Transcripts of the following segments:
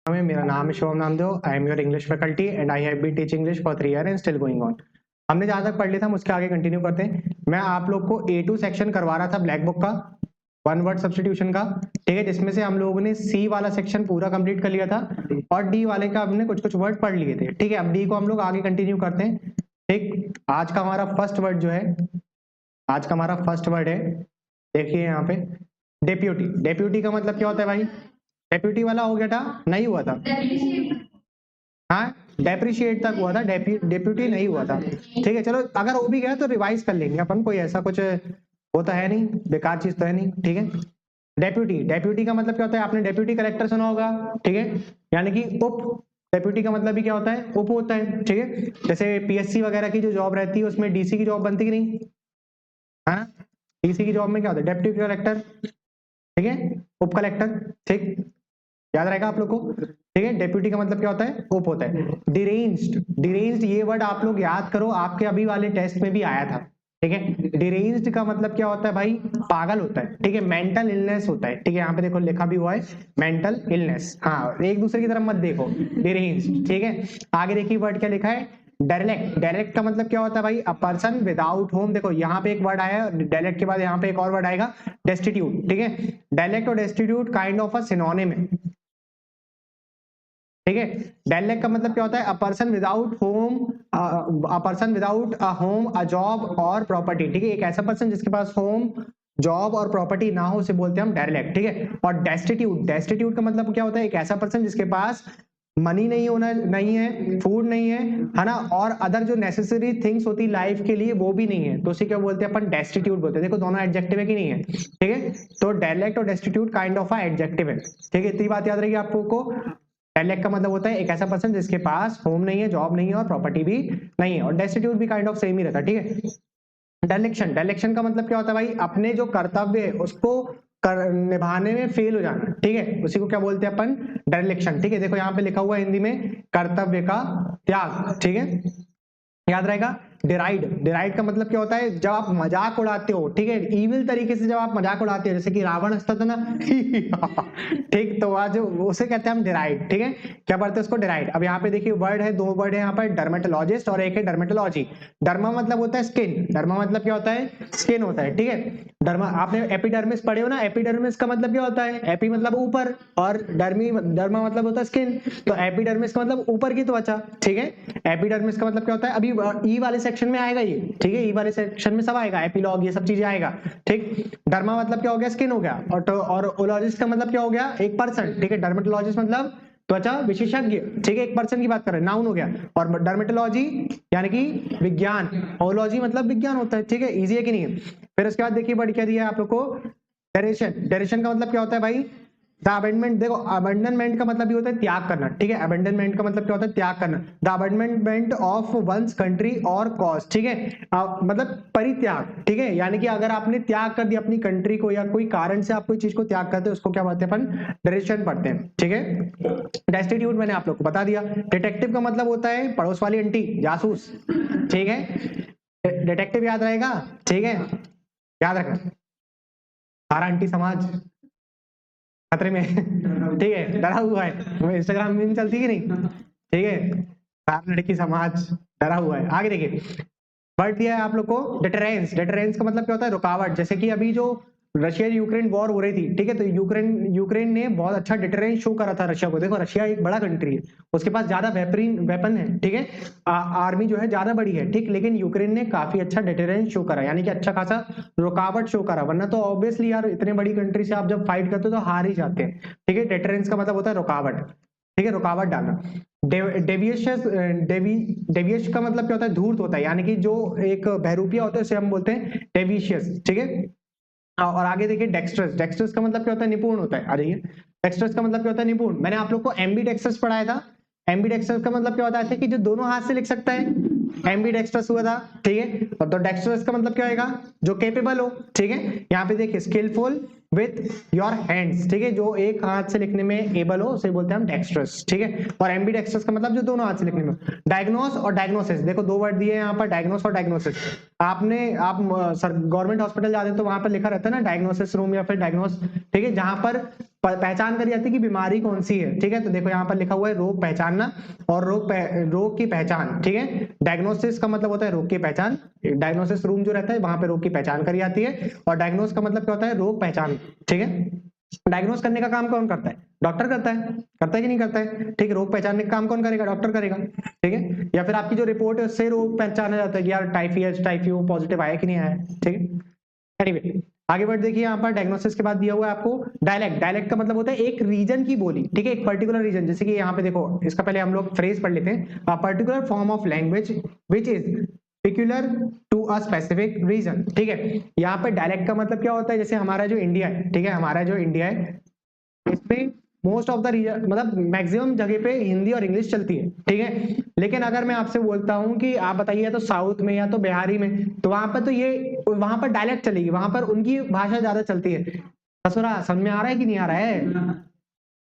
मेरा नाम है Shivam Namdev. I am your English faculty and I have been teaching English for 3 year and still going on. हमने जहां तक पढ़ लिया था उसके आगे कंटिन्यू करते हैं। मैं आप लोग को A2 सेक्शन करवा रहा था ब्लैक बुक का, वन वर्ड सब्स्टिट्यूशन का, ठीक है, जिसमें से हम लोगों ने C वाला सेक्शन पूरा कंप्लीट कर लिया था और D वाले का हमने कुछ कुछ वर्ड पढ़ लिए थे, ठीक है। अब D को हम लोग आगे कंटिन्यू करते हैं, ठीक। आज का हमारा फर्स्ट वर्ड जो है, आज का हमारा फर्स्ट वर्ड है, देखिए यहाँ पे, डेप्यूटी। डेप्यूटी का मतलब क्या होता है भाई? डेप्यूटी वाला हो गया था, नहीं हुआ था। हाँ, डेप्रिशिएट तक हुआ था, डेप्यूटी नहीं हुआ था, ठीक है। चलो अगर वो भी गया तो रिवाइज कर लेंगे अपन, कोई ऐसा कुछ वो तो है नहीं, बेकार चीज तो है नहीं, ठीक है। डेप्यूटी, डेप्यूटी का मतलब क्या होता है? आपने डेप्यूटी कलेक्टर सुना होगा, ठीक है, यानी कि उप। डेप्यूटी का मतलब भी क्या होता है? उप होता है, ठीक है। जैसे PSC वगैरह की जो जॉब रहती है उसमें DC की जॉब बनती कि नहीं, है ना? DC की जॉब में क्या होता है? डेप्यूटी कलेक्टर, ठीक है, उप कलेक्टर, ठीक, याद रहेगा आप लोग को, ठीक है। डेप्यूटी का मतलब क्या होता है? उप होता है। डिरेंज्ड, डिरेंज्ड ये वर्ड आप लोग याद करो, आपके अभी वाले टेस्ट में भी आया था, ठीक है। डिरेंज्ड का मतलब क्या होता है भाई? पागल होता है, ठीक है, मेंटल इलनेस होता है, ठीक है। यहाँ पे देखो लिखा भी हुआ है मेंटल इलनेस, हाँ, एक दूसरे की तरफ मत देखो, डिरेंज्ड, ठीक है। आगे देखिए वर्ड क्या लिखा है? डायलेक्ट। डायलेक्ट का मतलब क्या होता है भाई? A person without home. देखो यहाँ पे एक वर्ड आया, डायलेक्ट के बाद यहाँ पे एक और वर्ड आएगा, डेस्टिट्यूट, ठीक है। डायलेक्ट और destitute kind of a synonym है, ठीक है। डायलेक्ट का मतलब क्या होता है? A person without home, a person without a home, a job और प्रॉपर्टी, ठीक है। एक ऐसा पर्सन जिसके पास होम, जॉब और प्रॉपर्टी ना हो, उसे बोलते हैं हम डायलेक्ट, ठीक है। और डेस्टिट्यूट, डेस्टिट्यूट का मतलब क्या होता है? एक ऐसा पर्सन जिसके पास मनी नहीं होना, नहीं है, फूड नहीं है ना, और अदर जो नेसेसरी थिंग्स होती लाइफ के लिए वो भी नहीं है, तो उसे क्या बोलते हैं अपन? डेस्टिट्यूट बोलते हैं। देखो दोनों एडजेक्टिव है कि नहीं है, ठीक है। तो डायलेक्ट और destitute kind of a adjective है, ठीक है। इतनी बात याद रहेगी आपको। डायलेक्ट का मतलब होता है एक ऐसा पर्सन जिसके पास होम नहीं है, जॉब नहीं है और प्रॉपर्टी भी नहीं है, और डेस्टिट्यूट भी काइंड ऑफ सेम ही रहता है, ठीक है। डायलेक्शन, डायलेक्शन का मतलब क्या होता है भाई? अपने जो कर्तव्य है उसको निभाने में फेल हो जाना, ठीक है, उसी को क्या बोलते हैं अपन? डायलेक्शन, ठीक है। देखो यहाँ पे लिखा हुआ है हिंदी में, कर्तव्य का त्याग, ठीक है, याद रहेगा। डिराइड, डिराइड का मतलब क्या होता है? जब आप मजाक उड़ाते हो, ठीक है, इविल तरीके से जब आप मजाक उड़ाते हो, जैसे कि रावण हंसता था ना ठीक, तो आज उसे कहते हैं हम डिराइड, ठीक है। क्या पढ़ते हैं उसको? डिराइड। अब यहाँ पे देखिए वर्ड है, दो वर्ड है यहाँ पर, डर्मेटोलॉजिस्ट और एक है डर्मेटोलॉजी। डर्मा मतलब होता है स्किन, डर्मा मतलब क्या होता है? स्किन होता है, ठीक है। डर्मा, आपने एपिडर्मिस पढ़े हो ना, एपिडर्मिस का मतलब क्या होता है? एपी मतलब ऊपर और डर्मी, डर्मा मतलब होता है स्किन, तो एपिडर्मिस का मतलब ऊपर की त्वचा, ठीक है। एपिडर्मिस का मतलब क्या होता है? अभी ई वाले सेक्शन में आएगा ये, ठीक है, ई वाले सेक्शन में सब आएगा, एपिलॉग ये सब चीजें आएगा, ठीक। डर्मा मतलब क्या हो गया? स्किन हो गया, और ओलॉजिस्ट का मतलब क्या हो गया? एक पर्सन, ठीक है। डर्मेटोलॉजिस्ट मतलब त्वचा विशेषज्ञ, ठीक है, एक पर्सन की बात कर रहे हैं, नाउन हो गया। और डर्मेटोलॉजी यानी कि विज्ञान, ओलॉजी मतलब विज्ञान होता है, ठीक है। इजी है कि नहीं है? फिर उसके बाद देखिए वर्ड क्या दिया है आप लोग को? डेरेशन। डेरेशन का मतलब क्या होता है भाई? द अबेंडमेंट, देखो अबेंडनमेंट का मतलब भी होता है त्याग करना, ठीक है। अबेंडनमेंट का मतलब क्या होता है? त्याग करना। The abandonment of one's country or cause, ठीक है, मतलब परित्याग, ठीक है, यानी कि अगर आपने त्याग कर दिया अपनी कंट्री को या कोई कारण से आप कोई चीज को त्याग करते हैं, उसको क्या बोलते हैं अपन? डेरेशन पढ़ते हैं, ठीक है। डेस्टिट्यूट मैंने आप लोग को बता दिया। डिटेक्टिव का मतलब होता है पड़ोस वाली आंटी, जासूस, ठीक है। डिटेक्टिव याद रहेगा, ठीक है, याद रखना। सारा आंटी समाज खतरे में ठीक है, डरा हुआ है, इंस्टाग्राम में भी चलती है कि नहीं, ठीक है। सारा लड़की समाज डरा हुआ है। आगे देखिए वर्ड दिया है आप लोग को, डिटरेंस। डिटरेंस का मतलब क्या होता है? रुकावट। जैसे कि अभी जो रशिया यूक्रेन वॉर हो रही थी, ठीक है, तो यूक्रेन यूक्रेन ने बहुत अच्छा डिटरेंस शो करा था रशिया को। देखो रशिया एक बड़ा कंट्री है, उसके पास ज्यादा वेपन है, ठीक है, आर्मी जो है ज्यादा बड़ी है, ठीक, लेकिन यूक्रेन ने काफी अच्छा डिटरेंस शो करा, यानी कि अच्छा खासा रुकावट शो करा, वरना तो ऑब्वियसली यार इतने बड़ी कंट्री से आप जब फाइट करते हो तो हार ही जाते हैं, ठीक है। डिटरेंस का मतलब होता है रुकावट, ठीक है, रुकावट डालना। डेविएशन, डेविएश का मतलब क्या होता है? धूर्त होता है, यानी कि जो एक बहरूपिया होता है उसे हम बोलते हैं डेविशियस, ठीक है। और आगे देखिए डेक्स्ट्रस। डेक्स्ट्रस का मतलब क्या होता है? निपुण होता है। आ जाइए, डेक्स्ट्रस का मतलब क्या होता है? निपुण। मैंने आप लोग को एम्बी डेक्स्ट्रस पढ़ाया था। एम्बी डेक्स्ट्रस का मतलब क्या होता है? कि जो दोनों हाथ से लिख सकता है, एम्बी डेक्स्ट्रस हुआ था, ठीक है। और तो डेक्स्ट्रस का मतलब क्या होगा? जो केपेबल हो, ठीक है। यहाँ पे देखिए स्किलफुल विथ योर हैंड्स, ठीक है, जो एक हाथ से लिखने में एबल हो उसे बोलते हैं हम डेक्स्ट्रस, ठीक है। और एम्बी डेक्स्ट्रस का मतलब जो दोनों हाथ से लिखने में। डायग्नोस और डायग्नोसिस, देखो दो वर्ड दिए हैं यहाँ पर, डायग्नोस और डायग्नोसिस। आप सर गवर्नमेंट हॉस्पिटल जाते हैं तो वहां पर लिखा रहता है ना डायग्नोसिस रूम या फिर डायग्नोस, ठीक है, जहां पर पहचान करी जाती है कि बीमारी कौन सी है, ठीक है। तो देखो यहाँ पर लिखा हुआ है रोग पहचानना और रोग की पहचान, ठीक है। डायग्नोसिस का मतलब होता है रोग की पहचान, डायग्नोसिस रूम जो रहता है वहां पे रोग की पहचान करी जाती है, और डायग्नोस का मतलब क्या होता है, रोग पहचान, ठीक है। डायग्नोस करने का काम कौन करता है, डॉक्टर करता है कि नहीं करता है, ठीक है। रोग पहचानने का काम कौन करेगा, डॉक्टर करेगा, ठीक है। या फिर आपकी जो रिपोर्ट है उससे रोग पहचाना जाता है कि यार टाइफियो पॉजिटिव आया कि नहीं आया, ठीक है। एनीवे आगे बढ़ देखिए, यहाँ पर डायग्नोसिस के बाद दिया हुआ है आपको डायलेक्ट। डायलेक्ट का मतलब होता है एक रीजन की बोली, ठीक है, एक पर्टिकुलर रीजन। जैसे कि यहाँ पे देखो, इसका पहले हम लोग फ्रेज पढ़ लेते हैं, a particular form of language which is peculiar to a specific region, ठीक है। यहाँ पे डायलेक्ट का मतलब क्या होता है, जैसे हमारा जो इंडिया है, ठीक है, हमारा जो इंडिया है इसमें मोस्ट ऑफ द रीजन मतलब मैक्सिमम जगह पे हिंदी और इंग्लिश चलती है, ठीक है। लेकिन अगर मैं आपसे बोलता हूं कि आप बताइए तो साउथ में या तो बिहारी में, तो वहां पर तो ये वहां पर डायलेक्ट चलेगी, वहां पर उनकी भाषा ज्यादा चलती है। ससुरा समझ में आ रहा है कि नहीं आ रहा है,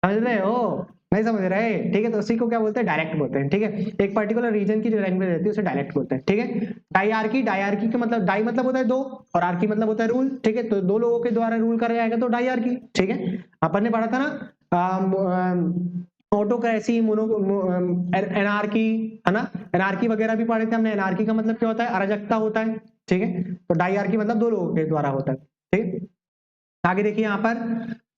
समझ रहे हो, नहीं समझ रहे, ठीक है। तो उसी को क्या बोलते हैं, डायलेक्ट बोलते हैं, ठीक है। एक पर्टिकुलर रीजन की जो लैंग्वेज रहती है उसे डायलेक्ट बोलते हैं, ठीक है। डायआर्की, डायआर्की का मतलब डाई मतलब होता है दो और आर्की मतलब होता है रूल, ठीक है। तो दो लोगों के द्वारा रूल करा जाएगा तो डायआर्की, ठीक है। अपन ने पढ़ा था ना ऑटोक्रेसी, एनार्की, है ना, एनार्की वगैरह भी पढ़े थे हमने। एनार्की का मतलब क्या होता है, अराजकता होता है, ठीक है। तो डायआर्की मतलब दो लोगों के द्वारा होता है, ठीक है। आगे देखिए यहाँ पर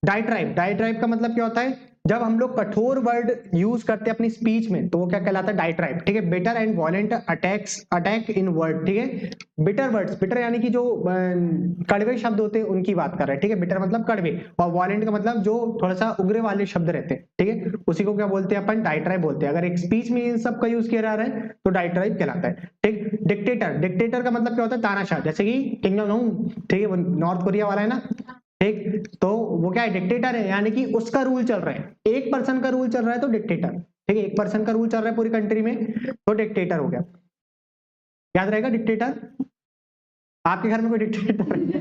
डाइट्राइब। डाइट्राइब का मतलब क्या होता है, जब हम लोग कठोर वर्ड यूज करते हैं अपनी स्पीच में तो वो क्या कहलाता है, डाइट्राइब, ठीक है। Bitter and violent attack in word, ठीक है। बिटर वर्ड्स, बिटर यानी कि जो कड़वे शब्द होते हैं उनकी बात कर रहे हैं, ठीक है। बिटर मतलब कड़वे, और वॉयलेंट का मतलब जो थोड़ा सा उग्रे वाले शब्द रहते हैं, ठीक है, उसी को क्या बोलते हैं अपन, डाइट्राइब बोलते हैं। अगर एक स्पीच में इन सब का यूज किया जा रहा है तो डाइट्राइब कहलाता है, ठीक। डिक्टेटर, डिक्टेटर का मतलब क्या होता है, तानाशाह, जैसे कि किंग जॉन्ग उन, ठीक है, वो नॉर्थ कोरिया वाला है ना, ठीक। तो वो क्या है, डिक्टेटर है, यानी कि उसका रूल चल रहा है, एक पर्सन का रूल चल रहा है तो डिक्टेटर, ठीक है। एक पर्सन का रूल चल रहा है पूरी कंट्री में तो डिक्टेटर हो गया, याद रहेगा डिक्टेटर। आपके घर में कोई डिक्टेटर है?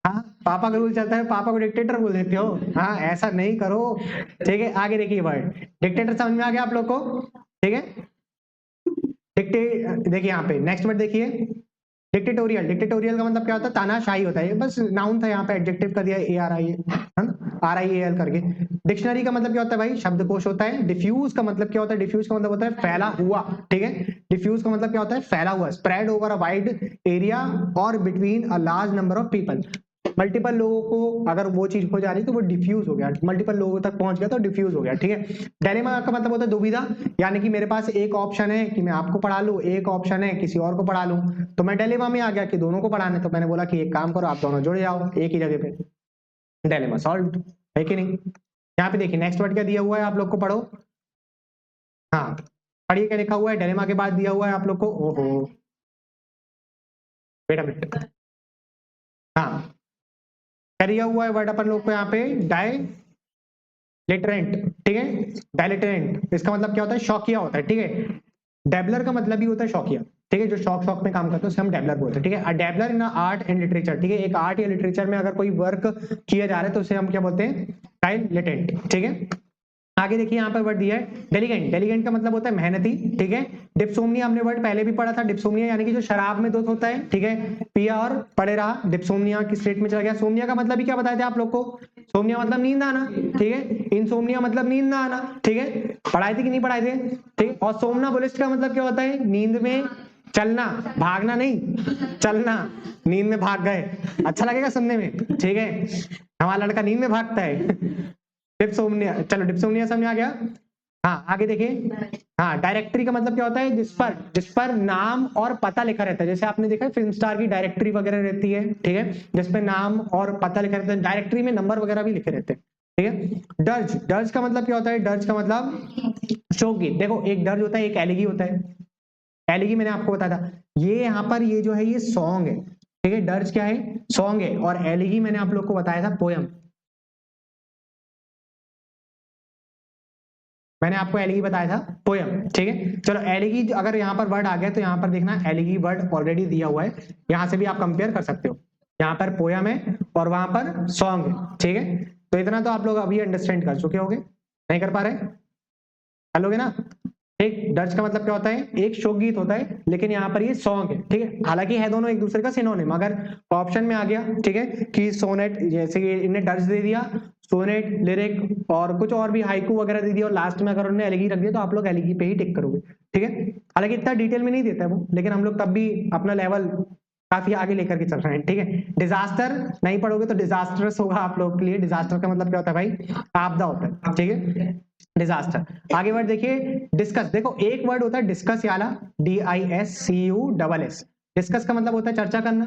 हाँ, पापा का रूल चलता है, पापा को डिक्टेटर बोल देते हो, हाँ ऐसा नहीं करो, ठीक है। आगे देखिए वर्ड डिक्टेटर, समझ में आ गया आप लोग को, ठीक है। देखिए यहाँ पे नेक्स्ट वर्ड देखिए, डिक्टेटोरियल। डिक्टेटोरियल का मतलब क्या होता है, तानाशाही होता है, बस नाउन था, यहाँ पे एडजेक्टिव कर दिया ARIAL करके। डिक्शनरी का मतलब क्या होता है भाई, शब्दकोश होता है। डिफ्यूज का मतलब क्या होता है, डिफ्यूज का मतलब होता है फैला हुआ, ठीक है। डिफ्यूज का मतलब क्या होता है, फैला हुआ, spread over a wide area और between a large number of people. Multiple लोगों को अगर वो चीज हो जा रही तो वो डिफ्यूज हो गया, मल्टीपल लोगों तक पहुंच गया तो डिफ्यूज हो गया, ठीक है। डायलेमा का मतलब होता है दुविधा, यानी कि मेरे पास एक ऑप्शन है कि मैं आपको पढ़ा लूं, एक ऑप्शन है किसी और को पढ़ा लूं, तो मैं डायलेमा में आ गया कि दोनों को पढ़ाने, तो मैंने बोला कि एक काम करो, आप दोनों जुड़ जाओ एक ही जगह पे, डायलेमा सॉल्व, है कि नहीं। यहाँ पे देखिए नेक्स्ट वर्ड क्या दिया हुआ है, आप लोग को पढ़ो, हाँ पढ़िए क्या लिखा हुआ है, डायलेमा के बाद दिया हुआ है आप लोग को, ओहो वेट अ मिनट, हाँ क्या दिया हुआ है वर्ड अपन लोग को यहाँ पे, डायलिटरेंट, ठीक है। डायलिटरेंट इसका मतलब क्या होता है, शौकिया होता है, ठीक है। डेबलर का मतलब भी होता है शौकिया, ठीक है, जो शौक शौक में काम करते हैं उसे हम डेबलर बोलते हैं, ठीक है। डेबलर इन आर्ट एंड लिटरेचर, ठीक है, एक आर्ट या लिटरेचर में अगर कोई वर्क किया जा रहा है तो उसे हम क्या बोलते हैं, डायलिटेंट, ठीक है। आगे देखिए यहाँ पर वर्ड दिया है डेलिगेंट। डेलिगेंट का मतलब होता है मेहनती, ठीक है। डिप्सोमनिया हमने वर्ड पहले भी पढ़ा था, डिप्सोमनिया यानी कि जो शराब में दोष होता है, ठीक है। पिया और पड़े रहा, डिप्सोमनिया की स्टेट में चला गया। सोमनिया का मतलब भी क्या बताया थे आप लोग को, सोमनिया मतलब नींद आना, ठीक है। इनसोमनिया मतलब नींद ना आना, ठीक है, पढ़ाए थे कि नहीं पढ़ाए थे, ठीक। और सोमनाबुलिस्ट का मतलब क्या होता है, नींद में चलना, भागना नहीं, चलना, नींद में भाग गए, अच्छा लगेगा सुनने में, ठीक है, हमारा लड़का नींद में भागता है। डिप्सोमनिया, चलो डिप्सोमनिया समझ आ गया। हाँ आगे देखिए, हाँ डायरेक्टरी का मतलब क्या होता है, जिस पर नाम और पता लिखा रहता है, जैसे आपने देखा है फिल्म स्टार की डायरेक्टरी वगैरह रहती है, ठीक है, जिसपे नाम और पता लिखा रहता है, डायरेक्टरी में नंबर वगैरह भी लिखे रहते हैं, ठीक है। डर्ज, डर्ज का मतलब क्या होता है, डर्ज का मतलब शोकगीत। देखो एक डर्ज होता है, एक एलिगी होता है। एलिगी मैंने आपको बताया था, ये यहाँ पर ये जो है ये सॉन्ग है, ठीक है। डर्ज क्या है, सॉन्ग है, और एलिगी मैंने आप लोग को बताया था पोयम, मैंने आपको एलिगी बताया था पोयम, ठीक है। चलो एलिगी अगर यहाँ पर वर्ड आ गया तो यहाँ पर देखना एलिगी वर्ड ऑलरेडी दिया हुआ है, यहाँ से भी आप कंपेयर कर सकते हो, यहाँ पर पोयम है और वहां पर सॉन्ग है, ठीक है। तो इतना तो आप लोग अभी अंडरस्टैंड कर चुके होंगे, नहीं कर पा रहे, कर लोगे ना, ठीक, डर्ज का मतलब क्या होता है, एक शोक गीत होता है, लेकिन यहाँ पर ये सॉन्ग है, ठीक है। हालांकि है दोनों एक दूसरे का सिनोनिम, अगर ऑप्शन में आ गया, ठीक है, कि सोनेट, जैसे कि इन्हें डर्ज दे दिया, सोनेट, लिरिक और कुछ और भी हाइकू वगैरह दे दिया, और लास्ट में अगर उन्होंने एलिगी रख दिया तो आप लोग एलिगी पे ही टिक करोगे, ठीक है। हालांकि इतना डिटेल में नहीं देता है वो, लेकिन हम लोग तब भी अपना लेवल काफी आगे लेकर के चल रहे हैं, ठीक है। डिजास्टर नहीं पढ़ोगे तो डिजास्टर्स होगा आप लोगों के लिए। डिजास्टर का मतलब क्या होता है भाई, आपदा होता है, ठीक है, डिजास्टर। आगे वर्ड देखिए, डिस्कस। देखो एक वर्ड होता है डिस्कस वाला, DISCUSS। डिस्कस का मतलब होता है चर्चा करना,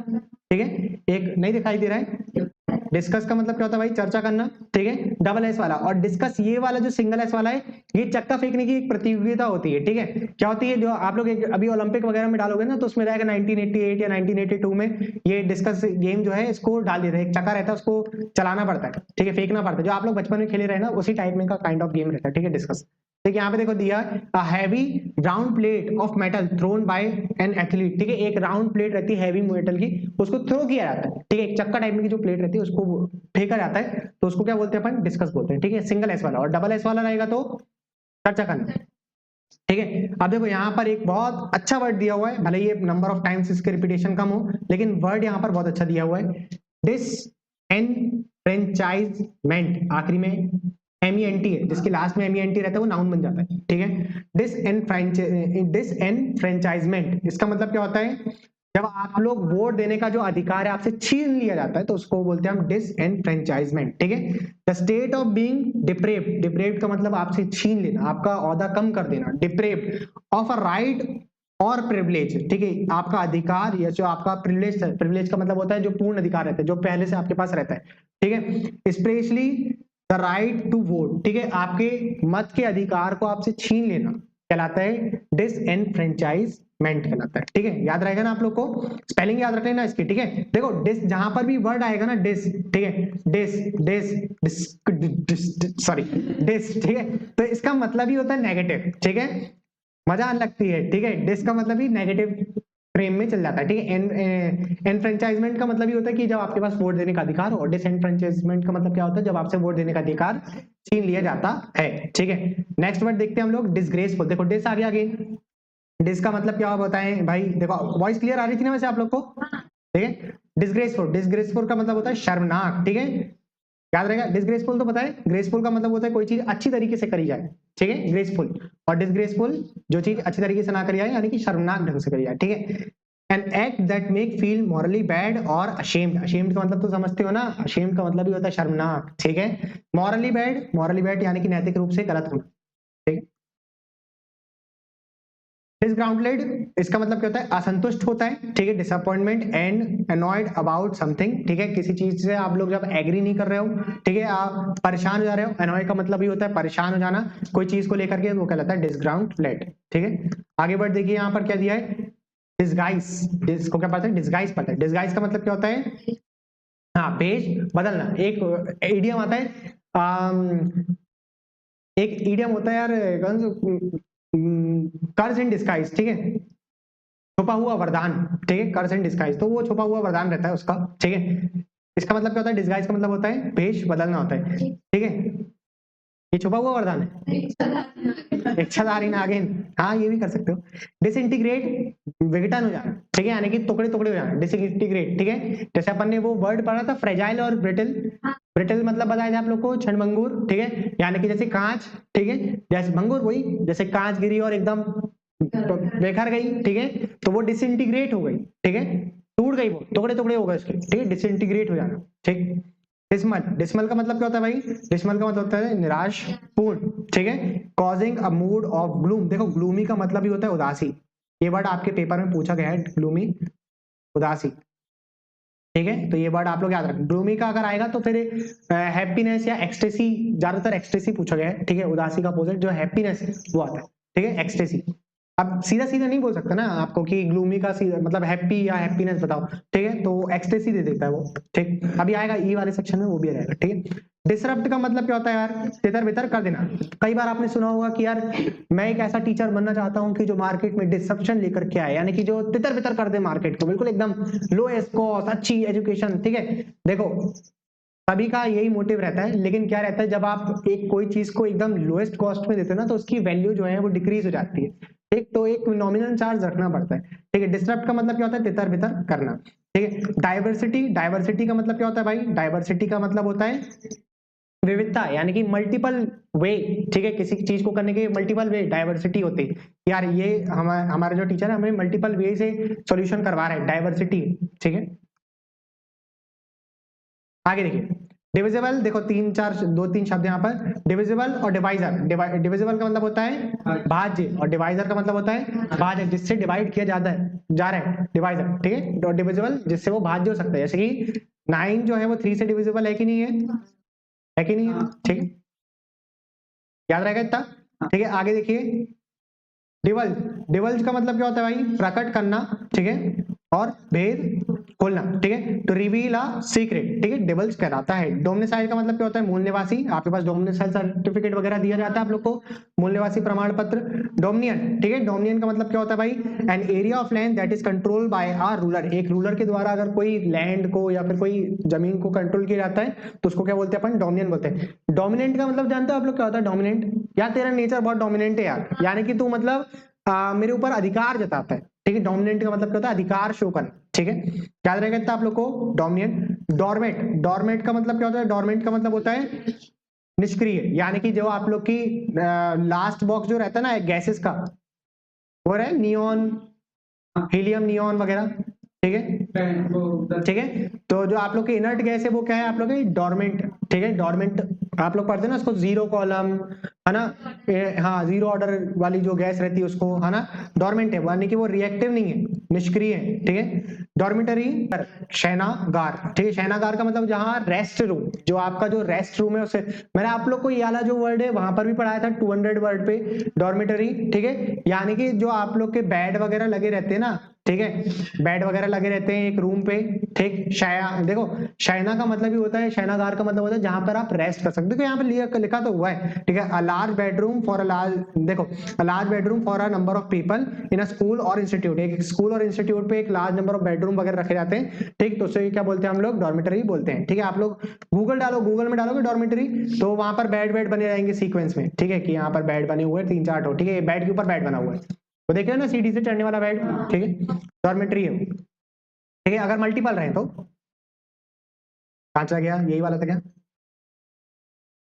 ठीक है। एक नहीं दिखाई दे रहा है, डिस्कस का मतलब क्या होता है भाई, चर्चा करना, ठीक है, डबल एस वाला। और डिस्कस ये वाला जो सिंगल एस वाला है, ये चक्का फेंकने की एक प्रतियोगिता होती है, ठीक है। क्या होती है, जो आप लोग अभी ओलंपिक वगैरह में डालोगे ना, तो उसमें रहेगा 1988 या 1982 में ये डिस्कस गेम जो है इसको डाल देते हैं। एक चक्का रहता है, उसको चलाना पड़ता है, ठीक है, फेंकना पड़ता है। जो आप लोग बचपन में खेले रहे ना, उसी टाइप में का काइंड ऑफ गेम रहता है, ठीक है, डिस्कस। ठीक है, यहाँ पे देखो दिया a heavy round plate of metal thrown by an athlete, ठीक है। एक राउंड प्लेट रहती है हैवी मेटल की, उसको थ्रो किया जाता है, ठीक है। एक चक्का टाइप में की जो प्लेट रहती है उसको फेंका जाता है, तो उसको क्या बोलते हैं अपन, डिस्कस बोलते हैं, ठीक है। सिंगल एस वाला। और डबल एस वाला रहेगा तो चर्चा करना, ठीक है। अब देखो यहाँ पर एक बहुत अच्छा वर्ड दिया हुआ है, भले ये नंबर ऑफ टाइम्स इसके रिपीटेशन कम हो, लेकिन वर्ड यहाँ पर बहुत अच्छा दिया हुआ है, डिसएनफ्रेंचाइजमेंट। आखिरी में MENT है, जिसके लास्ट में MENT रहता है वो नाउन बन जाता है, ठीक है। डिसएनफ्रेंचाइजमेंट, इसका मतलब क्या होता है, जब आप लोग वोट देने का जो अधिकार है आपसे छीन लिया जाता है, तो उसको बोलते हैं हम डिसएनफ्रेंचाइजमेंट, ठीक है। The state of being deprived, deprived का मतलब आपसे छीन लेना, आपका ओहदा कम कर देना, डिप्रेव्ड ऑफ अ राइट और प्रिविलेज, ठीक है, आपका अधिकार या जो आपका प्रिविलेज है। प्रिविलेज का मतलब होता है जो पूर्ण अधिकार रहता है, जो पहले से आपके पास रहता है, ठीक है। Specially the right to vote, ठीक है, आपके मत के अधिकार को आपसे छीन लेना कहलाता है डिसएनफ्रेंचाइजमेंट कहलाता है, ठीक है। याद रहेगा ना आप लोग को, स्पेलिंग याद रख लेना इसकी, ठीक है। देखो डिस, जहां पर भी वर्ड आएगा ना डिस, ठीक है, डिस डिस सॉरी डिस, ठीक है, तो इसका मतलब ही होता है नेगेटिव, ठीक है। मजा आने लगती है, ठीक है। डिस का मतलब ही नेगेटिव फ्रेम में चल जाता है, ठीक है। एनफ्रेंचाइजमेंट का मतलब ये होता है कि जब आपके पास वोट देने का अधिकार हो, और डिसएनफ्रेंचाइजमेंट का मतलब क्या होता है, जब आपसे वोट देने का अधिकार छीन लिया जाता है, ठीक है। नेक्स्ट वर्ड देखते हैं हम लोग, डिसग्रेसफुल। देखो डिस आ गया अगेन, डिस का मतलब क्या होता है भाई, देखो वॉइस क्लियर आ रही थी ना वैसे आप लोग को, ठीक है। डिसग्रेसफुल, डिसग्रेसफुल का मतलब होता है शर्मनाक, ठीक है, याद रहेगा। डिसग्रेसफुल तो पता है, ग्रेसफुल का मतलब होता है कोई चीज अच्छी तरीके से करी जाए, ठीक है, ग्रेसफुल। और डिसग्रेसफुल जो चीज अच्छी तरीके से ना करी जाए, यानी कि शर्मनाक ढंग से करी जाए, ठीक है। An act that make feel morally bad और अशेम्ड। अशेम्ड का मतलब तो समझते हो ना, अशेम्ड का मतलब ही होता है शर्मनाक, ठीक है। मॉरली बैड, मॉरली बैड यानी कि नैतिक रूप से गलत होना, ठीक। डिसग्राउंटेड, इसका मतलब क्या होता है, असंतुष्ट होता है, ठीक है। Disappointment and annoyed about something, ठीक है, किसी चीज से आप लोग जब एग्री नहीं कर रहे हो, ठीक है, आप परेशान हो जा रहे हो। अनॉय का मतलब ही होता है परेशान हो जाना कोई चीज को लेकर के, वो कहलाता है डिसग्राउंटेड, ठीक है। आगे बढ़ देखिए यहाँ पर क्या दिया है, डिसगाइज। इसको क्या पता है, डिसगाइज पता है। डिसगाइज का मतलब क्या होता है, हाँ, भेष बदलना। एक इडियम आता है, एक इडियम होता है यार, कर्ज इन डिस्गाइज, ठीक है, छुपा हुआ वरदान, ठीक है, कर्ज इन डिस्गाइज, तो वो छुपा हुआ वरदान रहता है उसका, ठीक है। इसका मतलब क्या होता है, डिस्गाइज का मतलब होता है भेष बदलना होता है, ठीक है। ये छुपा हुआ वरदान है, इच्छाधारी नागिन, हाँ ये भी कर सकते हो। डिसइंटीग्रेट, विघटन हो जाना, ठीक है, यानी कि टुकड़े टुकड़े हो जाना, डिसइंटीग्रेट, ठीक है। जैसे अपन ने वो वर्ड पढ़ा था फ्रेजाइल और ब्रिटल, ब्रिटल मतलब बताया था आप लोग को क्षणभंगुर, ठीक है, यानी कि जैसे कांच, ठीक है, जैसे भंगुर वही, जैसे कांच गिरी और एकदम बेकार गई, ठीक है, तो वो डिसइंटीग्रेट हो गई, ठीक है, टूट गई, वो टुकड़े टुकड़े हो गए उसके, ठीक है, डिसइंटीग्रेट हो जाना, ठीक। डिसमल, डिसमल का मतलब क्या होता है भाई, डिसमल का मतलब होता है निराश पूर्ण, ठीक है। Causing a mood off gloom, देखो ग्लूमी का मतलब ही होता है उदासी, ये वर्ड आपके पेपर में पूछा गया है, ग्लूमी, उदासी, ठीक है। तो ये वर्ड आप लोग याद रखें, ग्लूमी का अगर आएगा तो फिर हैप्पीनेस या एक्सटेसी, ज्यादातर एक्सटेसी पूछा गया है, ठीक है। उदासी का अपोजिट जो हैप्पीनेस है वो आता है, ठीक है, एक्सटेसी। अब सीधा सीधा नहीं बोल सकता ना आपको कि ग्लूमी का मतलब हैप्पी या हैप्पीनेस बताओ, ठीक है, तो एक्सटेसी दे देता है वो, ठीक। अभी आएगा ई वाले सेक्शन में, वो भी आएगा, ठीक है। डिसरप्ट का मतलब क्या होता है यार, तितर बितर कर देना। कई बार आपने सुना होगा कि यार मैं एक ऐसा टीचर बनना चाहता हूं कि जो मार्केट में डिसरप्शन लेकर के आए, यानी कि जो तितर बितर कर दे मार्केट को, बिल्कुल एकदम लोएस्ट कॉस्ट अच्छी एजुकेशन, ठीक है। देखो सभी का यही मोटिव रहता है, लेकिन क्या रहता है जब आप एक कोई चीज को एकदम लोएस्ट कॉस्ट में देते हो ना तो उसकी वैल्यू जो है वो डिक्रीज हो जाती है। ठीक, तो एक नॉमिनल चार्ज रखना पड़ता है। ठीक है, डिसरप्ट का मतलब क्या होता है, तितर बितर करना। ठीक है, डाइवर्सिटी, डाइवर्सिटी का मतलब क्या होता है भाई, डाइवर्सिटी का मतलब होता है विविधता, यानी कि मल्टीपल वे। ठीक है, किसी चीज को करने के मल्टीपल वे डाइवर्सिटी होती है। यार ये हमारा जो टीचर है हमें मल्टीपल वे से सॉल्यूशन करवा रहा है, डाइवर्सिटी। ठीक है, आगे देखिए, डिविजिबल, देखो तीन चार दो तीन शब्द यहाँ पर, डिविजिबल और डिवाइजर। डिविजिबल का मतलब होता है भाज्य, और डिवाइजर का मतलब होता है भाज्य, जिससे डिवाइड किया जाता है जा रहा है, डिवाइजर। ठीक है, और डिविजिबल जिससे वो भाज्य हो सकता है, जैसे कि 9 जो है वो 3 से डिविजिबल है कि नहीं है कि नहीं है। ठीक है, याद रहेगा इतना। ठीक है, आगे देखिए, डिवल्ज, डिवल्ज का मतलब क्या होता है भाई, प्रकट करना। ठीक है, और भेद खोलना। ठीक है, तो रिवील अ सीक्रेट। ठीक है, डिवल्ज कहलाता है। डोमिसाइल का मतलब क्या होता है, मूल निवासी। आपके पास डोमिसाइल सर्टिफिकेट वगैरह दिया जाता है आप लोग को, मूल निवासी प्रमाण पत्र। डोमिनियन, ठीक है, डोमिनियन का मतलब क्या होता है भाई, an area of land that is control by a ruler. एक रूलर के द्वारा अगर कोई लैंड को या फिर कोई जमीन को कंट्रोल किया जाता है तो उसको क्या बोलते हैं अपन, डोमिनियन बोलते हैं। डोमिनेंट का मतलब जानते हो आप लोग क्या होता है, डोमिनेंट? यार तेरा नेचर बहुत डोमिनेंट है यार, यानी कि तू मतलब मेरे ऊपर अधिकार जताता है। ठीक है, डोमिनेंट का मतलब क्या होता है, अधिकार शो करना। ठीक है, याद रहेगा इतना आप लोग को। डोमिनेंट। डोरमेट, डोरमेट का मतलब क्या होता है, डोरमेट का मतलब होता है निष्क्रिय, यानी कि जो आप लोग की लास्ट बॉक्स जो रहता है ना गैसेस का, वो रहे नियॉन, हीलियम, नियॉन वगैरह। ठीक है, ठीक है, तो जो आप लोग की इनर्ट गैस है वो क्या है आप लोग की, डोरमेंट। ठीक है, डोरमेंट आप लोग पढ़ते हैं ना उसको, जीरो कॉलम है ना, हाँ जीरो ऑर्डर वाली जो गैस रहती है उसको, है ना, डोरमेंट है, यानी कि वो रिएक्टिव नहीं है, निष्क्रिय है। ठीक है, डॉर्मिटरी, शयनागार। ठीक है, शयनागार का मतलब जहां रेस्ट रूम, जो आपका जो रेस्ट रूम है उसे, मैंने आप लोग को ये वाला जो वर्ड है वहां पर भी पढ़ाया था 200 वर्ड पे, डॉर्मिटरी। ठीक है, यानी कि जो आप लोग के बेड वगैरह लगे रहते हैं ना, ठीक है, बेड वगैरह लगे रहते हैं एक रूम पे। ठीक, शया, देखो शयना का मतलब ही होता है, शयनागार का मतलब होता है जहां पर आप रेस्ट कर सकते हो। देखो यहाँ पर लिखा तो हुआ है। ठीक है, a large bedroom for a large, देखो a large bedroom for a number of people in a school और इंस्टीट्यूट। एक स्कूल और इंस्टीट्यूट पे एक लार्ज नंबर ऑफ बेडरूम वगैरह रखे जाते हैं। ठीक, तो उसे क्या बोलते हैं हम लोग, डॉर्मिटरी बोलते हैं। ठीक है, आप लोग गूगल डालो, गूगल में डालोगे डॉर्मिटरी तो वहां पर बेड बेड बने रहेंगे सीक्वेंस में। ठीक है, कि यहाँ पर बेड बने हुए हैं 3-4 ठो। ठीक है, बेड के ऊपर बेड बना हुआ है, तो देखिए ना सीढ़ी से चढ़ने वाला बेड। ठीक है, डॉर्मेट्री है। ठीक है, अगर मल्टीपल रहे तो कहाँ चला गया, यही वाला था क्या,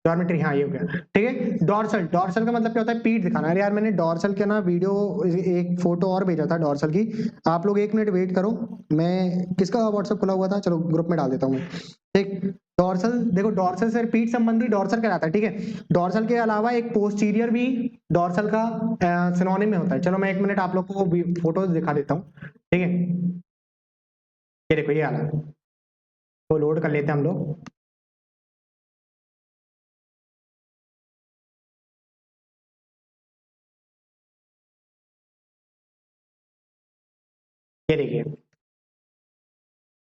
डॉर्मेट्री, हाँ ये हो गया। ठीक है, डॉर्सल, डॉर्सल का मतलब क्या होता है, पीठ दिखाना। अरे यार मैंने डॉर्सल के ना वीडियो, एक फोटो और भेजा था डॉर्सल की, आप लोग 1 मिनट वेट करो, मैं किसका व्हाट्सएप खुला हुआ था, चलो ग्रुप में डाल देता हूँ मैं। ठीक, डॉर्सल, देखो डॉर्सल से पीठ संबंधी डॉर्सल कहलाता है। ठीक है, डॉर्सल के अलावा एक पोस्टीरियर भी डॉर्सल का सिनोनिम में होता है। चलो मैं 1 मिनट आप लोग को फोटोज दिखा देता हूँ। ठीक है, ये देखो ये वाला, तो लोड कर लेते हैं हम लोग। ये देखिए,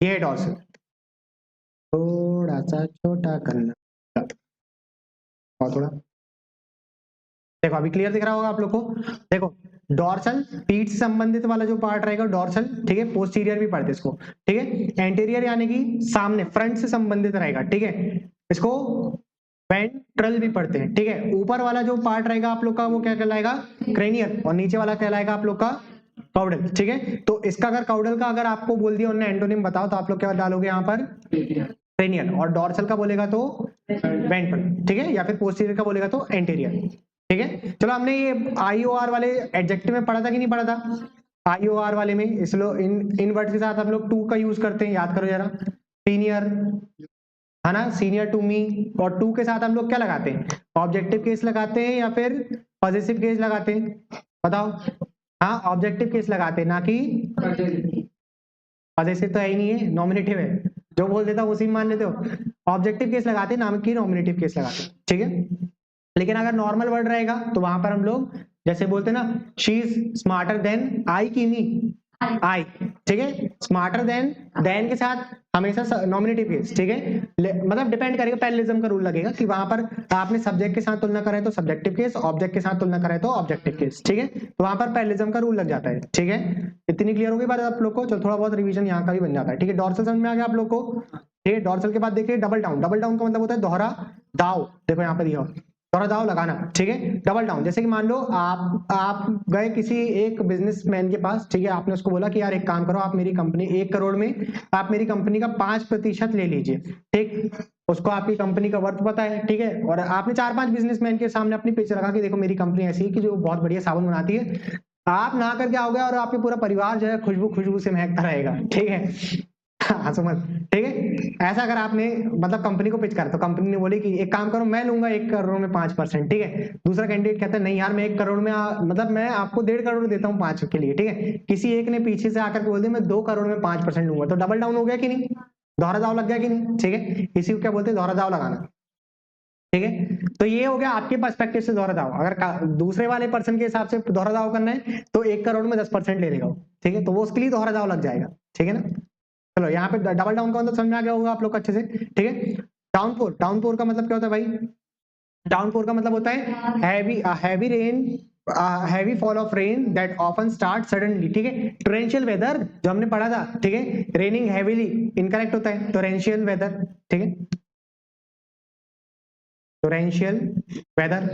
ये है डॉर्सल, थोड़ा सा छोटा करना और थोड़ा, देखो अभी क्लियर दिख रहा होगा आप लोग को। देखो डॉर्सल, पीठ से संबंधित वाला जो पार्ट रहेगा डॉर्सल। ठीक है, पोस्टीरियर भी पढ़ते हैं इसको। ठीक है, एंटीरियर यानी कि सामने, फ्रंट से संबंधित रहेगा। ठीक है, इसको वेंट्रल भी पढ़ते हैं। ठीक है, ऊपर वाला जो पार्ट रहेगा आप लोग का वो क्या कहलाएगा, क्रेनियल, और नीचे वाला कहलाएगा आप लोग का काउडल। ठीक है, तो इसका अगर काउडल का अगर आपको बोल दिया उन्होंने एंटोनिम बताओ, तो आप लोग क्या डालोगे यहाँ पर, क्रेनियल, और डॉर्सल का बोलेगा तो वेंट्रल। ठीक है, या फिर पोस्टीरियर का बोलेगा तो एंटीरियर। ठीक है, चलो हमने ये आईओआर वाले एडजेक्टिव में पढ़ा था कि नहीं पढ़ा था, आईओआर वाले में इसलिए इन वर्ड के साथ हम लोग टू का यूज करते हैं, याद करो जरा, सीनियर, है ना, सीनियर टू मी, और टू के साथ हम लोग क्या लगाते हैं, ऑब्जेक्टिव केस लगाते हैं या फिर पॉजिटिव केस लगाते हैं, बताओ। हाँ, ऑब्जेक्टिव केस लगाते हैं, ना कि पॉजिटिव, तो है ही नहीं है, नॉमिनेटिव है, जो बोल देता हूँ उसी में मान लेते हो। ऑब्जेक्टिव केस लगाते हैं, नाम की नॉमिनेटिव केस लगाते हैं। ठीक है, लेकिन अगर नॉर्मल वर्ड रहेगा तो वहां पर हम लोग जैसे बोलते हैं ना, she is smarter than I की मी, आई। ठीक है, स्मार्टर देन के साथ हमेशा नॉमिनेटिव केस। ठीक है, मतलब डिपेंड करेगा, पैरेललिज्म का रूल लगेगा कि वहां पर आपने सब्जेक्ट के साथ तुलना करे तो सब्जेक्टिव केस, ऑब्जेक्ट के साथ तुलना करे तो ऑब्जेक्टिव केस। ठीक है, तो वहां पर पैरेललिज्म का रूल लग जाता है। ठीक है, इतनी क्लियर होगी बात आप लोग को, चलो थोड़ा बहुत रिवीजन यहाँ का भी बन जाता है। ठीक है, डॉर्सल समझ में आ गया आप लोग को। ठीक है। डॉर्सल के बाद देखिए डबल डाउन, डबल डाउन का मतलब होता है दोहरा दाव, देखो यहाँ पे दिया दोहरा दाव लगाना, ठीक है। डबल डाउन, जैसे कि मान लो आप गए किसी एक बिजनेसमैन के पास, ठीक है, आपने उसको बोला कि यार एक काम करो, आप मेरी कंपनी 1 करोड़ में आप मेरी कंपनी का 5% ले लीजिए, ठीक। उसको आपकी कंपनी का वर्थ पता है, ठीक है, और आपने 4-5 बिजनेसमैन के सामने अपनी पिच रखा कि देखो मेरी कंपनी ऐसी है कि जो बहुत बढ़िया साबुन बनाती है, आप ना करके आओगे और आपके पूरा परिवार जो है खुशबू खुशबू से महकता रहेगा, ठीक है। हंसो मत, ठीक है। ऐसा अगर आपने मतलब कंपनी को पिच करा तो कंपनी ने बोली कि एक काम करो, मैं लूंगा 1 करोड़ में 5%, ठीक है। दूसरा कैंडिडेट कहता है नहीं यार मैं 1 करोड़ में मतलब मैं आपको 1.5 करोड़ देता हूँ 5 के लिए, ठीक है। किसी एक ने पीछे से आकर के बोल दिया मैं 2 करोड़ में 5% लूंगा, तो डबल डाउन हो गया कि नहीं, दोहरा दाव लग गया कि नहीं, ठीक है। इसी को क्या बोलते हैं, दोहरा दाव लगाना, ठीक है। तो ये हो गया आपके पर्सपेक्टिव से दोहरा दाव। अगर दूसरे वाले पर्सन के हिसाब से दोहरा दाव करना है तो 1 करोड़ में 10% ले लेगा वो, ठीक है, तो वो उसके लिए दोहरा दाव लग जाएगा, ठीक है ना। चलो यहाँ पे डबल डाउन का मतलब समझ में आ गया होगा आप लोग अच्छे से, ठीक है। डाउनपोर, डाउनपोर का मतलब क्या होता है भाई, डाउनपोर का मतलब होता है heavy rain, heavy fall of rain that often start suddenly, ठीक है। टोरेंशियल वेदर जो हमने पढ़ा था, ठीक है, रेनिंग हैवीली इनकरेक्ट होता है, टोरेंशियल वेदर, ठीक है, टोरेंशियल वेदर।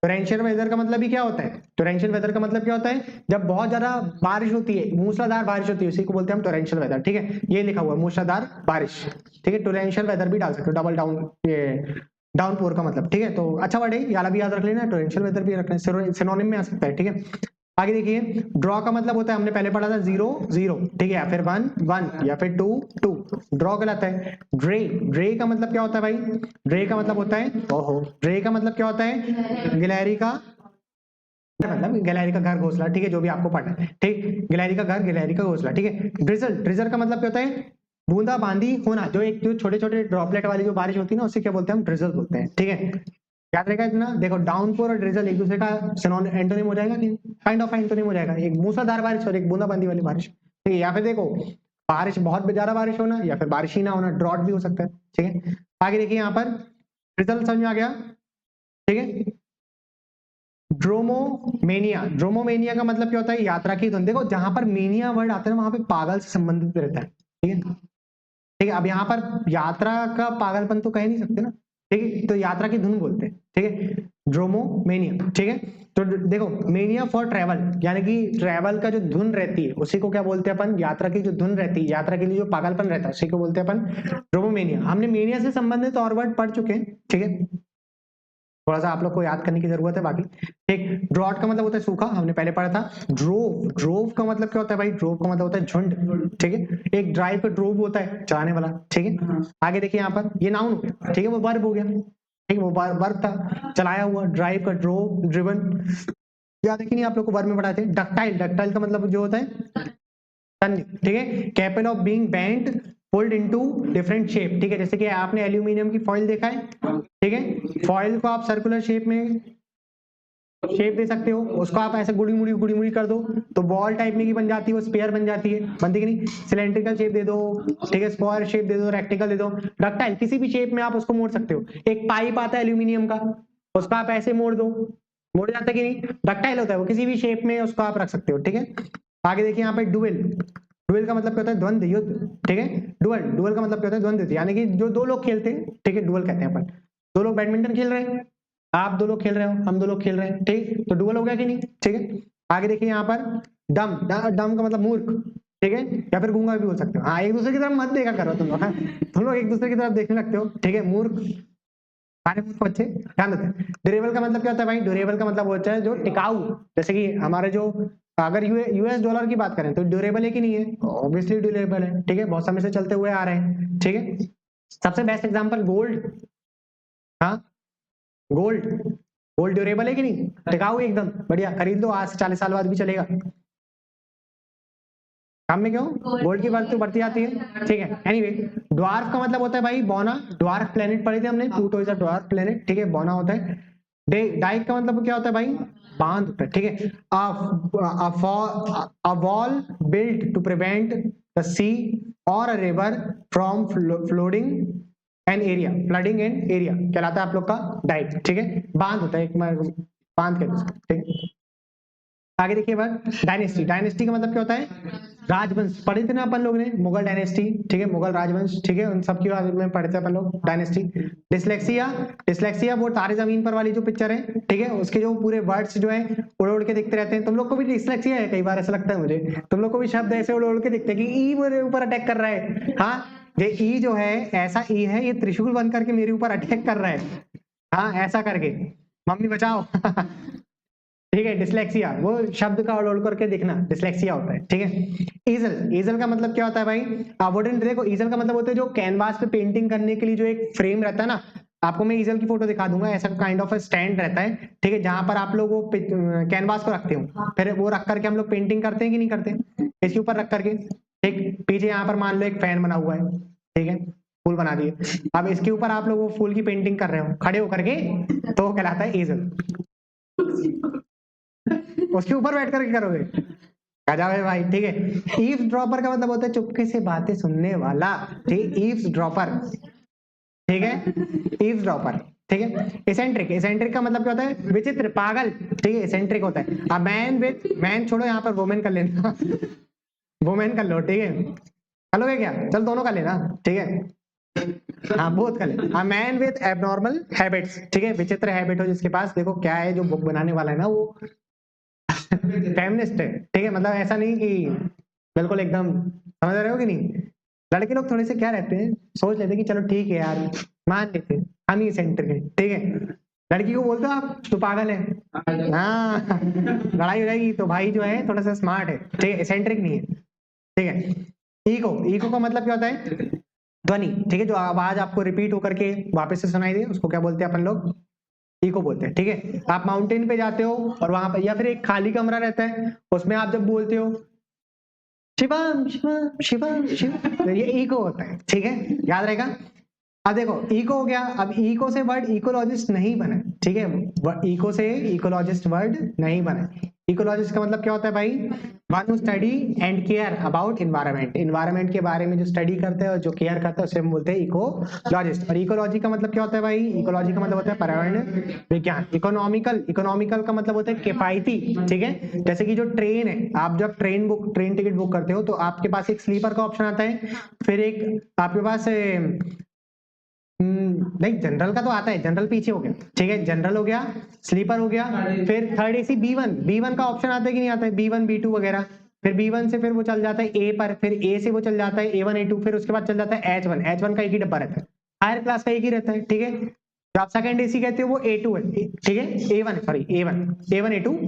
टोरेंशियल वेदर का मतलब ही क्या होता है, टोरेंशियल वेदर का मतलब क्या होता है, जब बहुत ज्यादा बारिश होती है, मूसलाधार बारिश होती है, उसी को बोलते हैं हम टोरेंशियल वेदर, ठीक है। ये लिखा हुआ है मूसलाधार बारिश, ठीक है। टोरेंशियल वेदर भी डाल सकते हो, डबल डाउन ये डाउनपोर का मतलब, ठीक है। तो अच्छा वर्ड है, याला भी याद रख लेना, टोरेंशियल वेदर भी रखना है, सिनोनिम में आ सकता है, ठीक है। आगे देखिए ड्रॉ का मतलब होता है, हमने पहले पढ़ा था 0 0, ठीक है, या फिर 1 1 या फिर 2 2, ड्रॉ कहलाता है। ड्रे, ड्रे का मतलब क्या होता है भाई, ड्रे का मतलब होता है, ओहो, ड्रे का मतलब क्या होता है, गिलहरी का मतलब गिलहरी का घर घोंसला, ठीक है, जो भी आपको पढ़ना है, ठीक। गिलहरी का घर, गिलहरी का घोंसला, ठीक है। ड्रिजल, ड्रिजल का मतलब क्या होता है, बूंदा बांदी होना, जो एक जो छोटे छोटे ड्रॉपलेट वाली जो बारिश होती है ना, उसे क्या बोलते हैं हम, ड्रिजल बोलते हैं, ठीक है। याद रहेगा इतना, देखो डाउनपोर और ड्रिजल एक दूसरे का एंटोनिम हो जाएगा, काइंड ऑफ एंटोनिम हो जाएगा, एक मूसलाधार बारिश और एक बूंदाबांदी वाली बारिश, ठीक है। या फिर देखो बारिश बहुत ज्यादा बारिश होना या फिर बारिश ही ना होना, ड्रॉट भी हो सकता है, ठीक है। आगे देखिए यहाँ पर ड्रिजल समझ में आ गया, ठीक है। ड्रोमोमेनिया, ड्रोमोमेनिया का मतलब क्या होता है, यात्रा की धुन। देखो जहां पर मेनिया वर्ड आता है वहां पे पागल से संबंधित रहता है, ठीक है, ठीक है। अब यहाँ पर यात्रा का पागलपन तो कह नहीं सकते ना, ठीक है, तो यात्रा की धुन बोलते हैं, ठीक है, ड्रोमोमेनिया, ठीक है। तो देखो मेनिया फॉर ट्रैवल, यानी कि ट्रैवल का जो धुन रहती है उसी को क्या बोलते हैं अपन, यात्रा की जो धुन रहती है, यात्रा के लिए जो पागलपन रहता है उसी को बोलते हैं अपन ड्रोमोमेनिया। हमने मेनिया से संबंधित और वर्ड पढ़ चुके हैं, ठीक है, थोड़ा सा आप लोग को याद करने की जरूरत है बाकी, ठीक। ड्रॉट का मतलब होता है सूखा, हमने पहले पढ़ा था। ड्रोव, ड्रोव का मतलब क्या होता है भाई, ड्रोव का मतलब होता है झुंड, ठीक है। एक ड्राइव का ड्रोव होता है चलाने वाला, ठीक है। आगे देखिए यहाँ पर ये नाउन हो गया, ठीक है, वो वर्ब हो गया, ठीक है, वो वर्ब था, चलाया हुआ, ड्राइव का ड्रोव, ड्रिवन। याद है कि नहीं आप लोग को वर्ब में पढ़ाए थे। डक्टाइल, डक्टाइल का मतलब जो होता है तन्य, ठीक है। Capable of being bent fold into different shape, ठीक है, जैसे कि आपने एल्यूमिनियम की फॉइल देखा है, ठीक है, फॉइल को आप सर्कुलर शेप में शेप दे सकते हो, उसको आप ऐसे गुड़ी मुड़ी कर दो तो बॉल टाइप में की बन जाती है, वो स्पेयर बन जाती है, बनती कि नहीं। सिलेंड्रिकल शेप दे दो, ठीक है, स्क्वायर शेप दे दो, रेक्टेंगल दे दो, डक्टाइल किसी भी शेप में आप उसको मोड़ सकते हो। एक पाइप आता है एल्यूमिनियम का, उसको आप ऐसे मोड़ दो, मोड़ जाता है कि नहीं, डक्टाइल होता है वो, किसी भी शेप में उसको आप रख सकते हो, ठीक है। आगे देखिए यहाँ पे डुएल, डुएल का मतलब क्या होता है, द्वंद्व युद्ध, ठीक है। डुअल, डुअल का मतलब क्या होता है, द्वंद्व युद्ध, यानी कि जो दो लोग खेलते हैं, ठीक है, डुअल कहते हैं अपन। दो लोग बैडमिंटन खेल रहे हैं, आप दो लोग खेल रहे हो, हम दो लोग खेल रहे हैं, ठीक, तो डुअल हो गया कि नहीं, ठीक है। आगे देखिए यहाँ पर डम, डम का मतलब मूर्ख, ठीक है, या फिर गूंगा भी बोल सकते हो। हाँ, एक दूसरे की तरफ मत देखा करो तुम लोग, हाँ? तुम लोग एक दूसरे की तरफ देखने लगते हो, ठीक है, मूर्ख, सारे मूर्ख बच्चे ध्यान देते हैं। ड्यूरेबल का मतलब क्या होता है भाई, ड्यूरेबल का मतलब होता है जो टिकाऊ, जैसे कि हमारे जो अगर यूएस डॉलर की बात करें तो ड्यूरेबल है कि नहीं है, ऑब्वियसली ड्यूरेबल है, ठीक है, बहुत समय से चलते हुए आ रहे हैं, ठीक है। सबसे बेस्ट एग्जांपल गोल्ड, हाँ, गोल्ड, गोल्ड ड्यूरेबल है कि नहीं, टिकाऊ एकदम बढ़िया, खरीद लो, आज से 40 साल बाद भी चलेगा। काम में क्यों, गोल्ड की वैल्यू बढ़ती जाती है, ठीक है। एनीवे ड्वार्फ का मतलब होता है भाई बौना, ड्वार्फ प्लेनेट पढ़े थे हमने, Pluto is a dwarf planet, ठीक है, बौना होता है। डाइक का मतलब क्या होता है भाई, बांध होता है, ठीक है। A wall built to prevent the sea or a river from flooding an area, flooding an area कहलाता है आप लोग का डाइक, ठीक है, बांध होता है एक बांध के, ठीक है। आगे देखिए बात डायनेस्टी, डायनेस्टी का मतलब क्या होता है, राजवंश पढ़े थे ना अपन लोग ने, मुगल डायनेस्टी, ठीक है, मुगल राजवंश, ठीक है, उन सब के बारे में पढ़े थे अपन लोग, डायनेस्टी। डिसलेक्सिया, डिसलेक्सिया वो तारे जमीन पर वाली जो पिक्चर है, ठीक है, उसके जो पूरे वर्ड्स जो है उड़ उड़ के दिखते रहते हैं। तुम लोग को भी डिसलेक्सिया है, कई बार ऐसा लगता है मुझे, तुम लोग को भी शब्द ऐसे उड़ उड़ के दिखते हैं कि ई मेरे ऊपर अटैक कर रहा है। हाँ, ये ई जो है ऐसा ई है, ये त्रिशूल बन करके मेरे ऊपर अटैक कर रहा है, हाँ ऐसा करके, मम्मी बचाओ। ठीक है, डिसलेक्सिया वो शब्द का उड़ करके दिखना डिसलेक्सिया होता है, ठीक है। ईजल, ईजल का मतलब क्या होता है भाई, वुडन, देखो ईजल का मतलब होता है जो कैनवास पे पेंटिंग करने के लिए जो एक फ्रेम रहता है ना, आपको मैं ईजल की फोटो दिखा दूंगा, ऐसा काइंड ऑफ स्टैंड रहता है, ठीक है, जहां पर आप लोग वो कैनवास को रखते हो, फिर वो रख करके हम लोग पेंटिंग करते हैं कि नहीं करते, इसके ऊपर रख करके, ठीक, पीछे यहाँ पर मान लो एक फैन बना हुआ है, ठीक है, फूल बना दिए, अब इसके ऊपर आप लोग वो फूल की पेंटिंग कर रहे हो खड़े होकर के, तो वो कहलाता है ईजल। उसके ऊपर बैठ करके करोगे, गजब है भाई, ठीक है। ईव्स ड्रॉपर का मतलब होता है चुपके से बातें सुनने वाला, ठीक, ईव्स ड्रॉपर, ठीक है, ईव्स ड्रॉपर, ठीक है। एसेंट्रिक, एसेंट्रिक का मतलब क्या होता है, विचित्र, पागल, ठीक है, एसेंट्रिक होता है। अब मैन विद, मैन छोड़ो यहाँ पर वुमेन कर लेना, वुमेन कर लो, ठीक है, कर लोगे क्या, चल दोनों कर लेना, ठीक है, हाँ बोथ कर ले। हाँ, मैन विद एबनॉर्मल हैबिट्स, ठीक है, विचित्र हैबिट हो जिसके पास, देखो क्या है जो बुक बनाने वाला है ना वो फेमिनिस्ट है, ठीक है, मतलब ऐसा नहीं कि बिल्कुल एकदम, समझ रहे हो कि नहीं। लड़के लोग थोड़े से क्या रहते हैं, सोच लेते हैं कि चलो ठीक है यार, मान लेते हैं हम ही सेंटर के, ठीक है, लड़की को बोलते हो आप तू पागल है, हाँ लड़ाई हो जाएगी, तो भाई जो है थोड़ा सा स्मार्ट है, ठीक है, एसेंट्रिक नहीं है, ठीक है। ईगो, ईगो का मतलब क्या होता है, ध्वनि, ठीक है, जो आवाज आपको रिपीट होकर के वापस से सुनाई दे, उसको क्या बोलते हैं अपन लोग, इको बोलते हैं, ठीक है। आप माउंटेन पे जाते हो और वहां पर, या फिर एक खाली कमरा रहता है, उसमें आप जब बोलते हो शिवम शिवम शिवम शिव, तो ये इको होता है, ठीक है, याद रहेगा। अब देखो इको हो गया, अब इको से वर्ड इकोलॉजिस्ट नहीं बना, ठीक है, इको से इकोलॉजिस्ट वर्ड नहीं बना। इकोलॉजिस्ट का मतलब क्या होता है भाई, one who study and care about environment, environment के बारे में जो स्टडी करते हैं और जो केयर करते हैं उसे हम बोलते हैं इकोलॉजिस्ट। और इकोलॉजी का मतलब क्या होता है भाई, इकोलॉजी का मतलब होता है पर्यावरण विज्ञान। इकोनॉमिकल, इकोनॉमिकल का मतलब होता है किफायती, ठीक है, जैसे कि जो ट्रेन है, आप जब ट्रेन टिकट बुक करते हो तो आपके पास एक स्लीपर का ऑप्शन आता है, फिर एक आपके पास नहीं जनरल का तो आता है, जनरल पीछे हो गया, ठीक है, जनरल हो गया, स्लीपर हो गया, फिर थर्ड एसी B1, B1 का ऑप्शन आता है कि नहीं आता है, B1 B2 वगैरह, फिर B1 से फिर वो चल जाता है ए पर, फिर ए से वो चल जाता है A1 A2, फिर उसके बाद चल जाता है H1, H1 का एक ही डब्बा रहता है, हायर क्लास का एक ही रहता है, ठीक है। जो आप सेकंड एसी कहते हो वो A2 है, ठीक है, A1 sorry A1 A2,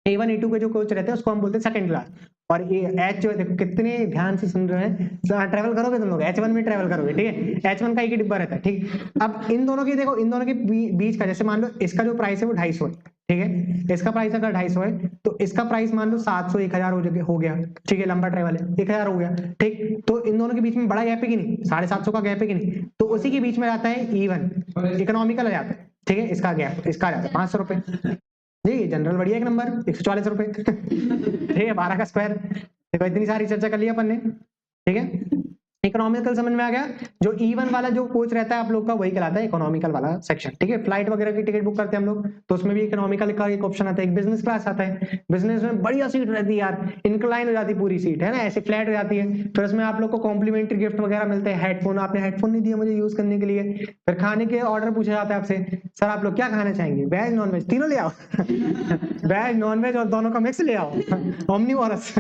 A1 A2 के जो कोच रहते हैं उसको हम बोलते हैं सेकंड क्लास। और ये एच जो है, देखो कितने ध्यान से सुन रहे हैं, ट्रेवल करोगे तुम लोग H1 में ट्रेवल करोगे, ठीक है, H1 का एक ही डिब्बा रहता है, ठीक। अब इन दोनों की देखो, इन दोनों के बीच का, जैसे मान लो इसका जो प्राइस है वो 250 है, ठीक है, इसका प्राइस अगर 250 है तो इसका प्राइस मान लो 700 1000 हो गया, ठीक है, लंबा ट्रेवल है 1000 हो गया, ठीक। तो इन दोनों के बीच में बड़ा गैप है कि नहीं, 750 का गैप है कि नहीं, तो उसी के बीच में आता है E1 इकोनॉमिकल आ जाता है, ठीक है, इसका गैप इसका आ जाता है 500 रुपए, जी जनरल बढ़िया एक नंबर 140 रुपए, ठीक है, 12 का स्क्वायर। देखो इतनी सारी चर्चा कर लिया अपन ने, ठीक है। इकोनॉमिकल समझ में आ गया, जो E1 वाला जो कोच रहता है आप लोग का वही कहलाता है इकोनॉमिकल वाला सेक्शन, ठीक है। फ्लाइट वगैरह की टिकट बुक करते हैं हम लोग तो उसमें भी इकोनॉमिकल का एक ऑप्शन आता है, एक बिजनेस क्लास आता है, बिजनेस में बढ़िया सीट रहती है यार, इंक्लाइन हो जाती है पूरी सीट, है ना, ऐसे फ्लैट हो जाती है, फिर उसमें आप लोग को कॉम्प्लीमेंट्री गिफ्ट वगैरह मिलते हैं, हेडफोन, आपने हेडफोन नहीं दिया मुझे यूज करने के लिए, फिर खाने के ऑर्डर पूछा जाता है आपसे, सर आप लोग क्या खाना चाहेंगे, वेज नॉन वेज तीनों ले आओ, वेज नॉन वेज और दोनों का मिक्स ले आओ, ओमनीवोरस,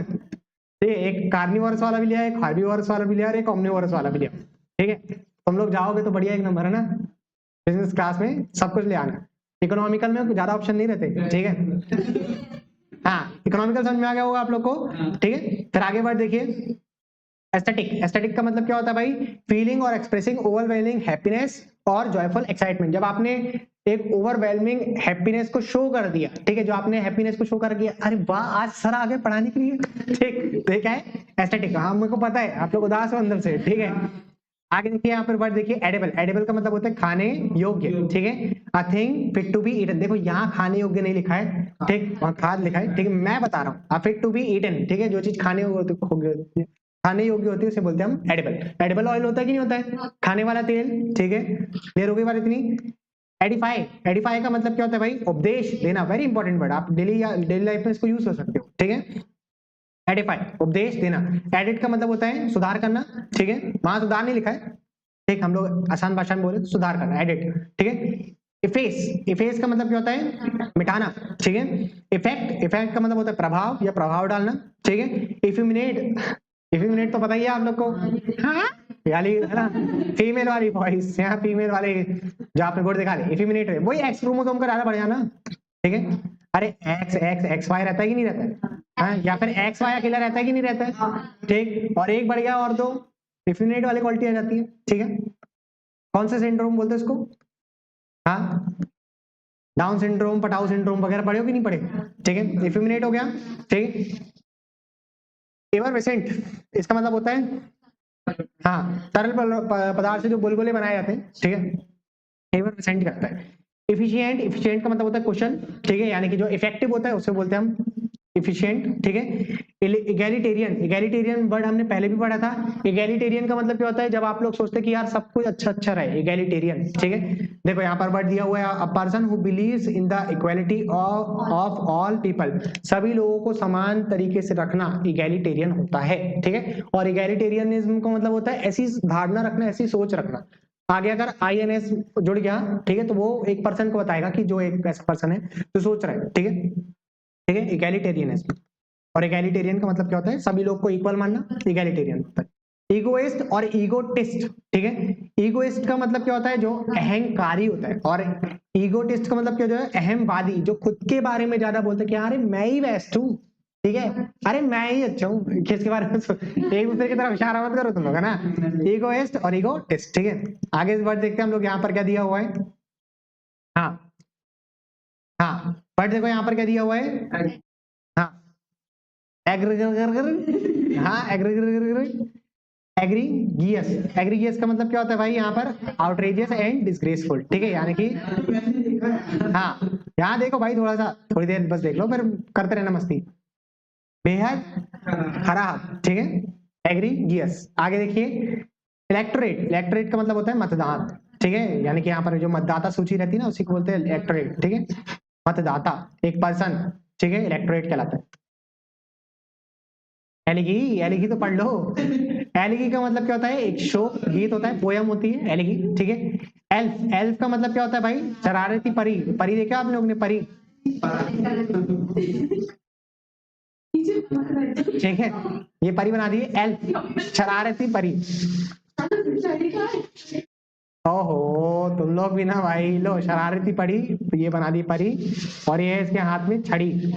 एक कार्निवोरस वाला भी लिया, एक हार्बीवोरस वाला भी लिया और एक ओमनीवोरस वाला भी लिया, ठीक है। तुम लोग जाओगे तो बढ़िया एक नंबर है ना, बिजनेस क्लास में सब कुछ ले आना, इकोनॉमिकल में ज्यादा ऑप्शन नहीं रहते, ठीक है। हाँ इकोनॉमिकल समझ में आ गया होगा आप लोग को, ठीक है। फिर आगे बढ़ देखिए, एस्थेटिक, एस्थेटिक का मतलब क्या होता है भाई, फीलिंग और एक्सप्रेसिंग ओवरवेलमिंग हैप्पीनेस और जॉयफुल एक्साइटमेंट, जब आपने एक ओवरवेलमिंग हैप्पीनेस को शो कर दिया, ठीक है, जो आपने हैप्पीनेस को शो कर दिया, अरे वाह आज सर आगे पढ़ाने के लिए, ठीक, तो क्या है एस्थेटिक, हाँ मेरे को पता है आप लोग उदास हो अंदर से, ठीक है। आगे देखिए यहाँ पर वर्ड देखिए एडिबल, एडिबल का मतलब होता है खाने योग्य, ठीक है, a thing fit to be eaten, देखो यहाँ खाने योग्य नहीं लिखा है, ठीक, वहाँ खाद लिखा है, ठीक है, मैं बता रहा हूँ फिट टू बी ईटन, ठीक है, जो चीज खाने योग्य खाने योग्य होती है उसे बोलते हैं हम एडिबल। एडिबल ऑयल होता है कि नहीं होता है, खाने वाला तेल, ठीक है, क्लियर हो गई बात इतनी। एडिफाई, एडिफाई का मतलब क्या होता है भाई, उपदेश देना, वेरी इंपॉर्टेंट वर्ड, आप डेली लाइफ में इसको यूज कर सकते हो, ठीक है। एडिफाई उपदेश देना, एडिट का मतलब होता है सुधार करना, ठीक है, वहां सुधार नहीं लिखा है, ठीक, हम लोग आसान भाषा में बोले तो सुधार करना, एडिट, ठीक है। इफेस, इफेस का मतलब क्या होता है मिटाना, ठीक है। इफेक्ट, इफेक्ट का मतलब होता है प्रभाव या प्रभाव डालना, ठीक है। इफ्यूमिनेट, इफ्यूमिनेट तो पता ही है आप लोग को, हाँ यानी है ना फीमेल वाली वॉइस, यहाँ फीमेल वाले जो आपने बोर्ड दिखा दे, इफ्यूमिनेट है वही एक्स क्रोमोसोम का ज्यादा बढ़ जाना, ठीक है। अरे एक्स एक्स एक्स वाई रहता है कि नहीं रहता है, हाँ, या फिर एक्स वाई अकेला रहता है कि नहीं रहता है, ठीक, और एक बढ़ गया और दो इफ्यूमिनेट वाली क्वालिटी आ जाती है, ठीक है। कौन से सिंड्रोम बोलते हैं इसको, हाँ, डाउन सिंड्रोम, पटाउ सिंड्रोम वगैरह पढ़े हो कि नहीं पढ़े, ठीक है। इफ्यूमिनेट हो गया, ठीक। एवरवेसेंट, इसका मतलब होता है हाँ तरल पदार्थ से जो बुलबुले बनाए जाते हैं, ठीक है, एवरवेसेंट करता है। इफिशिएंट, इफिशिएंट का मतलब होता है कुशल, ठीक है, यानी कि जो इफेक्टिव होता है उसे बोलते हैं हम इफिशिएंट, ठीक है। इगैलिटेरियन, इगैलिटेरियन वर्ड हमने पहले भी पढ़ा था। इगैलिटेरियन का मतलब क्या होता है, जब आप लोग सोचते हैं कि यार सब कुछ अच्छा अच्छा रहे, इगैलिटेरियन, ठीक है। देखो यहाँ पर वर्ड दिया हुआ है, a person who believes in the equality of all people, सभी लोगों को समान तरीके से रखना इगैलिटेरियन होता है, ठीक है। और इगैलिटेरियनिज्म का मतलब होता है ऐसी धारणा रखना, ऐसी सोच रखना। आगे अगर INS जुड़ गया, ठीक है, तो वो एक पर्सन को बताएगा कि जो एक ऐसा पर्सन है जो सोच रहा है, ठीक है, ठीक है, इगैलिटेरियनिज्म। और इगैलिटेरियन का मतलब क्या होता है, सभी लोग को इक्वल मानना, इगैलिटेरियन होता है। ईगोइस्ट और ईगोटिस्ट, ठीक है। ईगोइस्ट का मतलब क्या होता है, जो अहंकारी होता है, और ईगोटिस्ट का मतलब क्या होता है, अहमवादी, जो खुद के बारे में ज्यादा बोलते हैं कि अरे मैं ही बेस्ट हूँ, ठीक है, अरे मैं ही अच्छा हूँ, किसके बारे में एक दूसरे की तरफ इशारा मत करो तुम लोग, है ना। ईगोइस्ट और ईगोटिस्ट, ठीक है। आगे इस वर्ड देखते हैं हम लोग, यहाँ पर क्या दिया हुआ है, हाँ हाँ, वर्ड देखो यहाँ पर क्या दिया हुआ है, हाँ एग्रीगर, हाँ एग्रीगर, एग्रीगियस, एग्रीगियस का मतलब क्या होता है भाई, यहाँ पर आउटरेजियस एंड डिसग्रेसफुल, ठीक है, यानी कि हाँ, यहाँ देखो भाई थोड़ा सा, थोड़ी देर बस देख लो, फिर करते रहना मस्ती। बेहद खराब, ठीक है, एग्रीगियस। आगे देखिए, इलेक्टोरेट, इलेक्टोरेट का मतलब होता है मतदान, ठीक है, यानी कि यहाँ पर जो मतदाता सूची रहती है ना उसी को बोलते हैं इलेक्टोरेट, ठीक है, मतदाता, एक पर्सन, ठीक है, इलेक्टोरेट कहलाता है। एलिगी, एलिगी तो पढ़ लो, एलिगी का मतलब क्या होता है, एक शोक गीत होता है, पोयम होती है एलिगी, ठीक है। एल्फ, एल्फ का मतलब क्या होता है भाई, शरारती परी, परी देखा आप लोग ने परी, ठीक है, ये परी बना दी एल्फ, शरारती परी। ओहो तुम लोग भी ना भाई, लो शरारती परी, ये बना दी परी, और ये है इसके हाथ में छड़ी,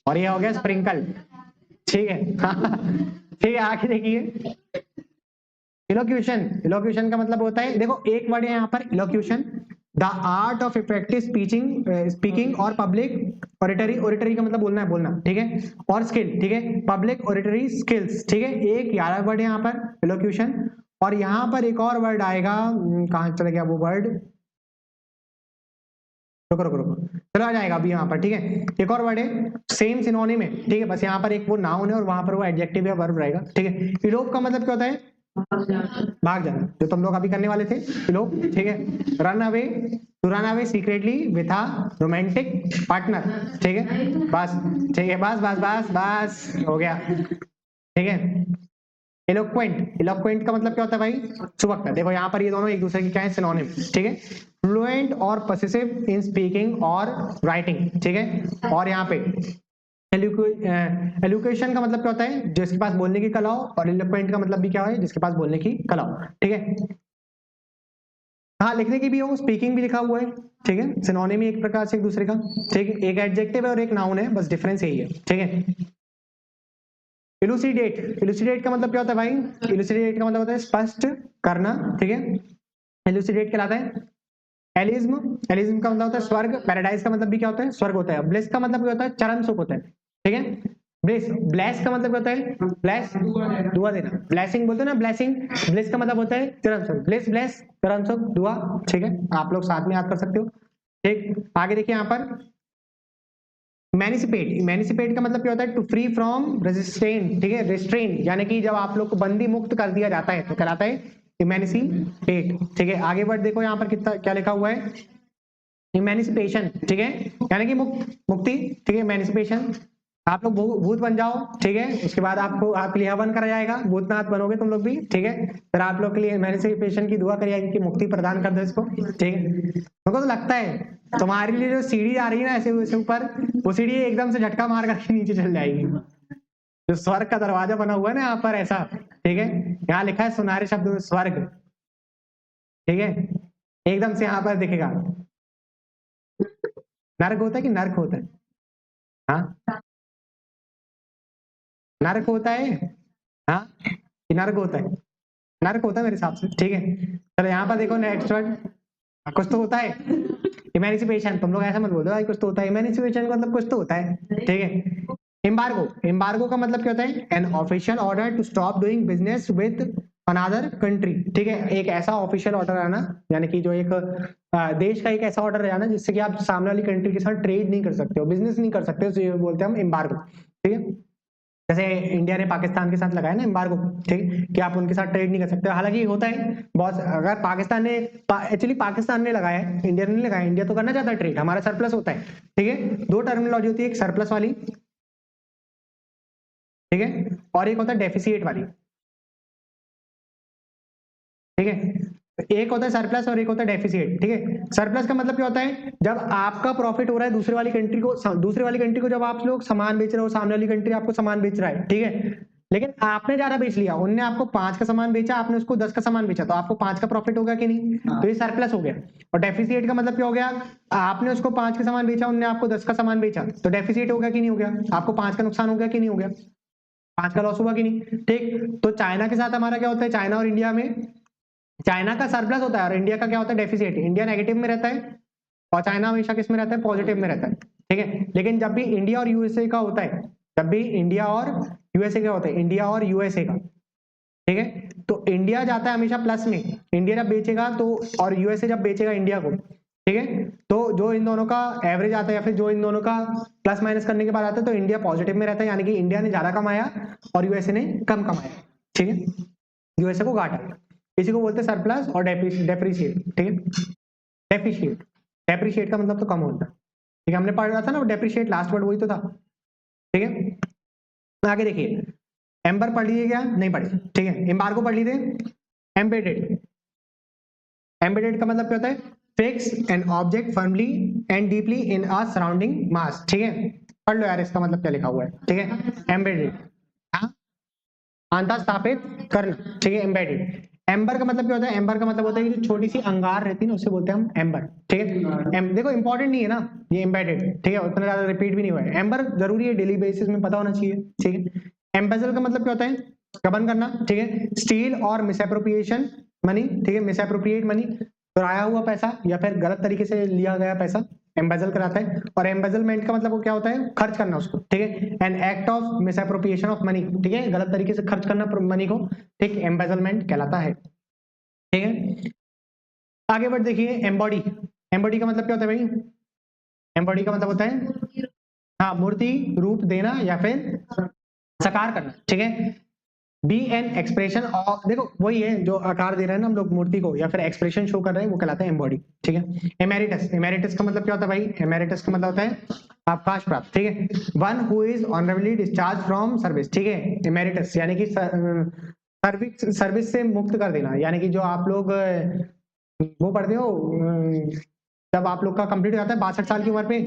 और ये हो गया स्प्रिंकल, ठीक है। ठीक है, आगे देखिए, इलोक्यूशन, इलोक्यूशन का मतलब होता है, देखो एक वर्ड है यहाँ पर elocution, the art of effective speeching, speaking और पब्लिक ऑरिटरी, ऑरिटरी का मतलब बोलना है, बोलना, ठीक है, और स्किल, ठीक है, पब्लिक ऑरिटरी स्किल्स, ठीक है, एक 11 वर्ड है यहाँ पर इलोक्यूशन। और यहाँ पर एक और वर्ड आएगा, कहाँ चला गया वो वर्ड, रुको रुको रुको, चलो आ जाएगा अभी यहाँ पर, ठीक है। एक और वर्ड है सेम सिनोनिम है, ठीक है, बस यहाँ पर एक वो नाउन है और वहां पर वो एडजेक्टिव या वर्ब रहेगा, ठीक है। इलोप का मतलब क्या होता है, भाग जाना, जो तुम लोग अभी करने वाले थे इलोप, ठीक है। Run away, to run away secretly with a romantic partner, ठीक है, बस, ठीक है, बस बस बस बस हो गया, ठीक है। इलोक्वेंट, इलोक्वेंट का मतलब क्या होता है भाई, सुबकता, देखो यहाँ पर ये दोनों एक दूसरे की क्या है, सिनोनिम, ठीक है। फ्लुएंट और पॉसेसिव इन स्पीकिंग और राइटिंग, ठीक है। और यहाँ पे एलुकेशन का मतलब क्या होता है, जिसके पास बोलने की कला हो, और इलोक्वेंट का मतलब भी क्या है, जिसके पास बोलने की कला हो, ठीक है। हाँ लिखने की भी हो, स्पीकिंग भी लिखा हुआ है, ठीक है, सिनोनिम ही एक प्रकार से एक दूसरे का, ठीक है, एक एडजेक्टिव है और एक नाउन है, बस डिफरेंस यही है, ठीक है। इलुसिडेट, इलुसिडेट का मतलब क्या होता है भाई, इलुसिडेट का मतलब होता है स्पष्ट करना, ठीक है, इलुसिडेट कहलाता है। एलिज्म, एलिज्म का मतलब होता है स्वर्ग, पैराडाइज का मतलब भी क्या होता है, स्वर्ग होता है। ब्लेस का मतलब क्या होता है, चरम सुख होता है, ठीक है। ब्लेस, ब्लेस का मतलब क्या होता है, ब्लेस दुआ देना, ब्लेसिंग बोलते हैं ना, ब्लेसिंग, ब्लेस का मतलब होता है चरम सुख, ब्लेस ब्लेस चरम सुख दुआ, ठीक है, आप लोग साथ में याद कर सकते हो, ठीक। आगे देखिए यहाँ पर इमेनिसिपेट, इमेनिसिपेट का मतलब क्या होता है, टू फ्री फ्रॉम रेजिस्टेंट, ठीक है, रिस्ट्रेन, यानी कि जब आप लोग को बंदी मुक्त कर दिया जाता है तो कहलाता है इमेनिसिपेट, ठीक है। आगे वर्ड देखो यहाँ पर कितना क्या लिखा हुआ है, इमेनिसिपेशन, ठीक है, यानी कि मुक्ति, ठीक है, इमेनिसिपेशन। आप लोग भूत बन जाओ, ठीक है, उसके बाद आपको आपके लिए हवन करा जाएगा, भूतनाथ बनोगे तुम लोग भी, ठीक है, फिर आप लोग के लिए मैनिफेस्टेशन की दुआ करी जाएगी कि मुक्ति प्रदान कर दो इसको, ठीक है। मेरे को तो लगता है तुम्हारे लिए जो सीढ़ी आ रही है ना ऐसे वैसे ऊपर, वो सीढ़ी एकदम से झटका मार करके नीचे चल जाएगी। जो स्वर्ग का दरवाजा बना हुआ है ना यहाँ पर ऐसा, ठीक है, यहाँ लिखा है सुनहरे शब्द में स्वर्ग, ठीक है, एकदम से यहाँ पर दिखेगा। नर्क होता है कि नर्क होता है? हाँ, नर्क होता है, हाँ कि नर्क होता है? नर्क होता है मेरे हिसाब से, ठीक है। चलो यहाँ पर देखो नेक्स्ट वर्ड, कुछ तो होता है, इमेनिसिपेशन। तुम लोग ऐसा मत बोलो भाई कुछ तो होता है, इमेनिसिपेशन का मतलब कुछ तो होता है, ठीक है। एम्बार्गो, एम्बार्गो का मतलब क्या होता है? An official order to stop doing business with another country, ठीक है, एक ऐसा ऑफिशियल ऑर्डर आना, यानी कि जो एक देश का एक ऐसा ऑर्डर आना जिससे कि आप सामने वाली कंट्री के साथ ट्रेड नहीं कर सकते हो, बिजनेस नहीं कर सकते हो, तो ये बोलते हैं हम एम्बार्गो, ठीक है। जैसे इंडिया ने पाकिस्तान के साथ लगाया ना एम्बार्गो, ठीक है, कि आप उनके साथ ट्रेड नहीं कर सकते। हालांकि होता है बहुत, अगर पाकिस्तान ने एक्चुअली पाकिस्तान ने लगाया है, इंडिया ने नहीं लगाया, इंडिया तो करना चाहता है ट्रेड, हमारा सरप्लस होता है, ठीक है। दो टर्मिनोलॉजी होती है, एक सरप्लस वाली, ठीक है, और एक होता है डेफिसिट वाली, ठीक है। एक होता है सरप्लस और एक होता है डेफिसिट, ठीक है। सरप्लस का मतलब क्या होता है? जब आपका प्रॉफिट हो रहा है दूसरे वाली कंट्री को, जब आप लोग सामान बेच रहे हो, सामने वाली कंट्री आपको सामान बेच रहा है, ठीक है, लेकिन आपने ज्यादा बेच लिया, उनने आपको 5 का सामान बेचा, आपने उसको 10 का सामान बेचा, तो आपको 5 का प्रॉफिट होगा कि नहीं? तो ये सरप्लस हो गया। और डेफिसिट का मतलब क्या हो गया? आपने उसको 5 का सामान बेचा, उनने आपको 10 का सामान बेचा, तो डेफिसिट हो गया कि नहीं हो गया? आपको 5 का नुकसान हो गया कि नहीं हो गया? 5 का लॉस हुआ कि नहीं? ठीक, तो चाइना के साथ हमारा क्या होता है? चाइना और इंडिया में, चाइना का सरप्लस होता है और इंडिया का क्या होता है? डेफिसिट। इंडिया नेगेटिव में रहता है और चाइना हमेशा किस में रहता है? पॉजिटिव में रहता है, ठीक है। लेकिन जब भी इंडिया और यूएसए का होता है, जब भी इंडिया और यूएसए का होता है, इंडिया और यूएसए का, ठीक है, तो इंडिया जाता है हमेशा प्लस में, इंडिया जब बेचेगा तो, और यूएसए जब बेचेगा इंडिया को, ठीक है, तो जो इन दोनों का एवरेज आता है या फिर जो इन दोनों का प्लस माइनस करने के बाद आता है, तो इंडिया पॉजिटिव में रहता है, यानी कि इंडिया ने ज्यादा कमाया और यूएसए ने कम कमाया, ठीक है, यूएसए को घाटा। इसी को बोलते हैं सरप्लस और डेप्रिशिएट, ठीक है। डेप्रिशिएट, डेप्रिशिएट का मतलब तो कम होता है, ठीक है, हमने पढ़ रहा था ना डेप्रिशिएट, लास्ट वर्ड वही तो था, ठीक है। आगे देखिए, एम्बर पढ़ लीजिए क्या? नहीं पढ़े, ठीक है। एम्बार्गो पढ़ लीजिए। एम्बेडेड, एम्बेडेड का मतलब क्या होता है? Fix an object firmly and deeply in a surrounding mass, ठीक है। पढ़ लो यार इसका मतलब क्या लिखा हुआ है, ठीक है। एम्बेडेड, हाँ, आंता स्थापित करना, ठीक है, एम्बेडेड। एम्बर का मतलब क्या होता है? एम्बर का मतलब होता है कि जो छोटी सी अंगार रहती है ना, उसे बोलते हैं हम एम्बर, ठीक है। देखो इंपॉर्टेंट नहीं है ना ये एम्बेडेड, ठीक है, उतना ज्यादा रिपीट भी नहीं हुआ है। एम्बर जरूरी है, डेली बेसिस में पता होना चाहिए, ठीक है। एम्बेजल का मतलब क्या होता है? गबन करना, ठीक है। स्टील और मिसएप्रोप्रिएशन मनी, ठीक है, मिसएप्रोप्रिएट मनी, चुराया हुआ पैसा या फिर गलत तरीके से लिया गया पैसा एम्बेजल कराता है। और एम्बेजलमेंट का मतलब वो क्या होता है? खर्च करना उसको, ठीक है, an act of misappropriation of money, ठीक है, गलत तरीके से खर्च करना मनी को, ठीक, एम्बेजलमेंट कहलाता है, ठीक है। आगे बढ़ देखिए, एम्बॉडी, एम्बॉडी का मतलब क्या होता है भाई? एम्बॉडी का मतलब होता है, हाँ, मूर्ति रूप देना या फिर साकार करना, ठीक है। बी एन एक्सप्रेशन ऑफ, देखो वही है जो आकार दे रहे हैं ना हम लोग मूर्ति को या फिर एक्सप्रेशन शो कर रहे हैं, वो कहलाता है एम्बॉडी, ठीक है। एमेरिटस, एमेरिटस का मतलब क्या होता है भाई? एमेरिटस का मतलब होता है अवकाश प्राप्त, ठीक है, one who is honourably discharge from service, ठीक है। एमेरिटस यानी कि सर्विस, सर्विस से मुक्त कर देना, यानी कि जो आप लोग वो पढ़ते हो, जब आप लोग का कंप्लीट हो जाता है 62 साल की उम्र पे,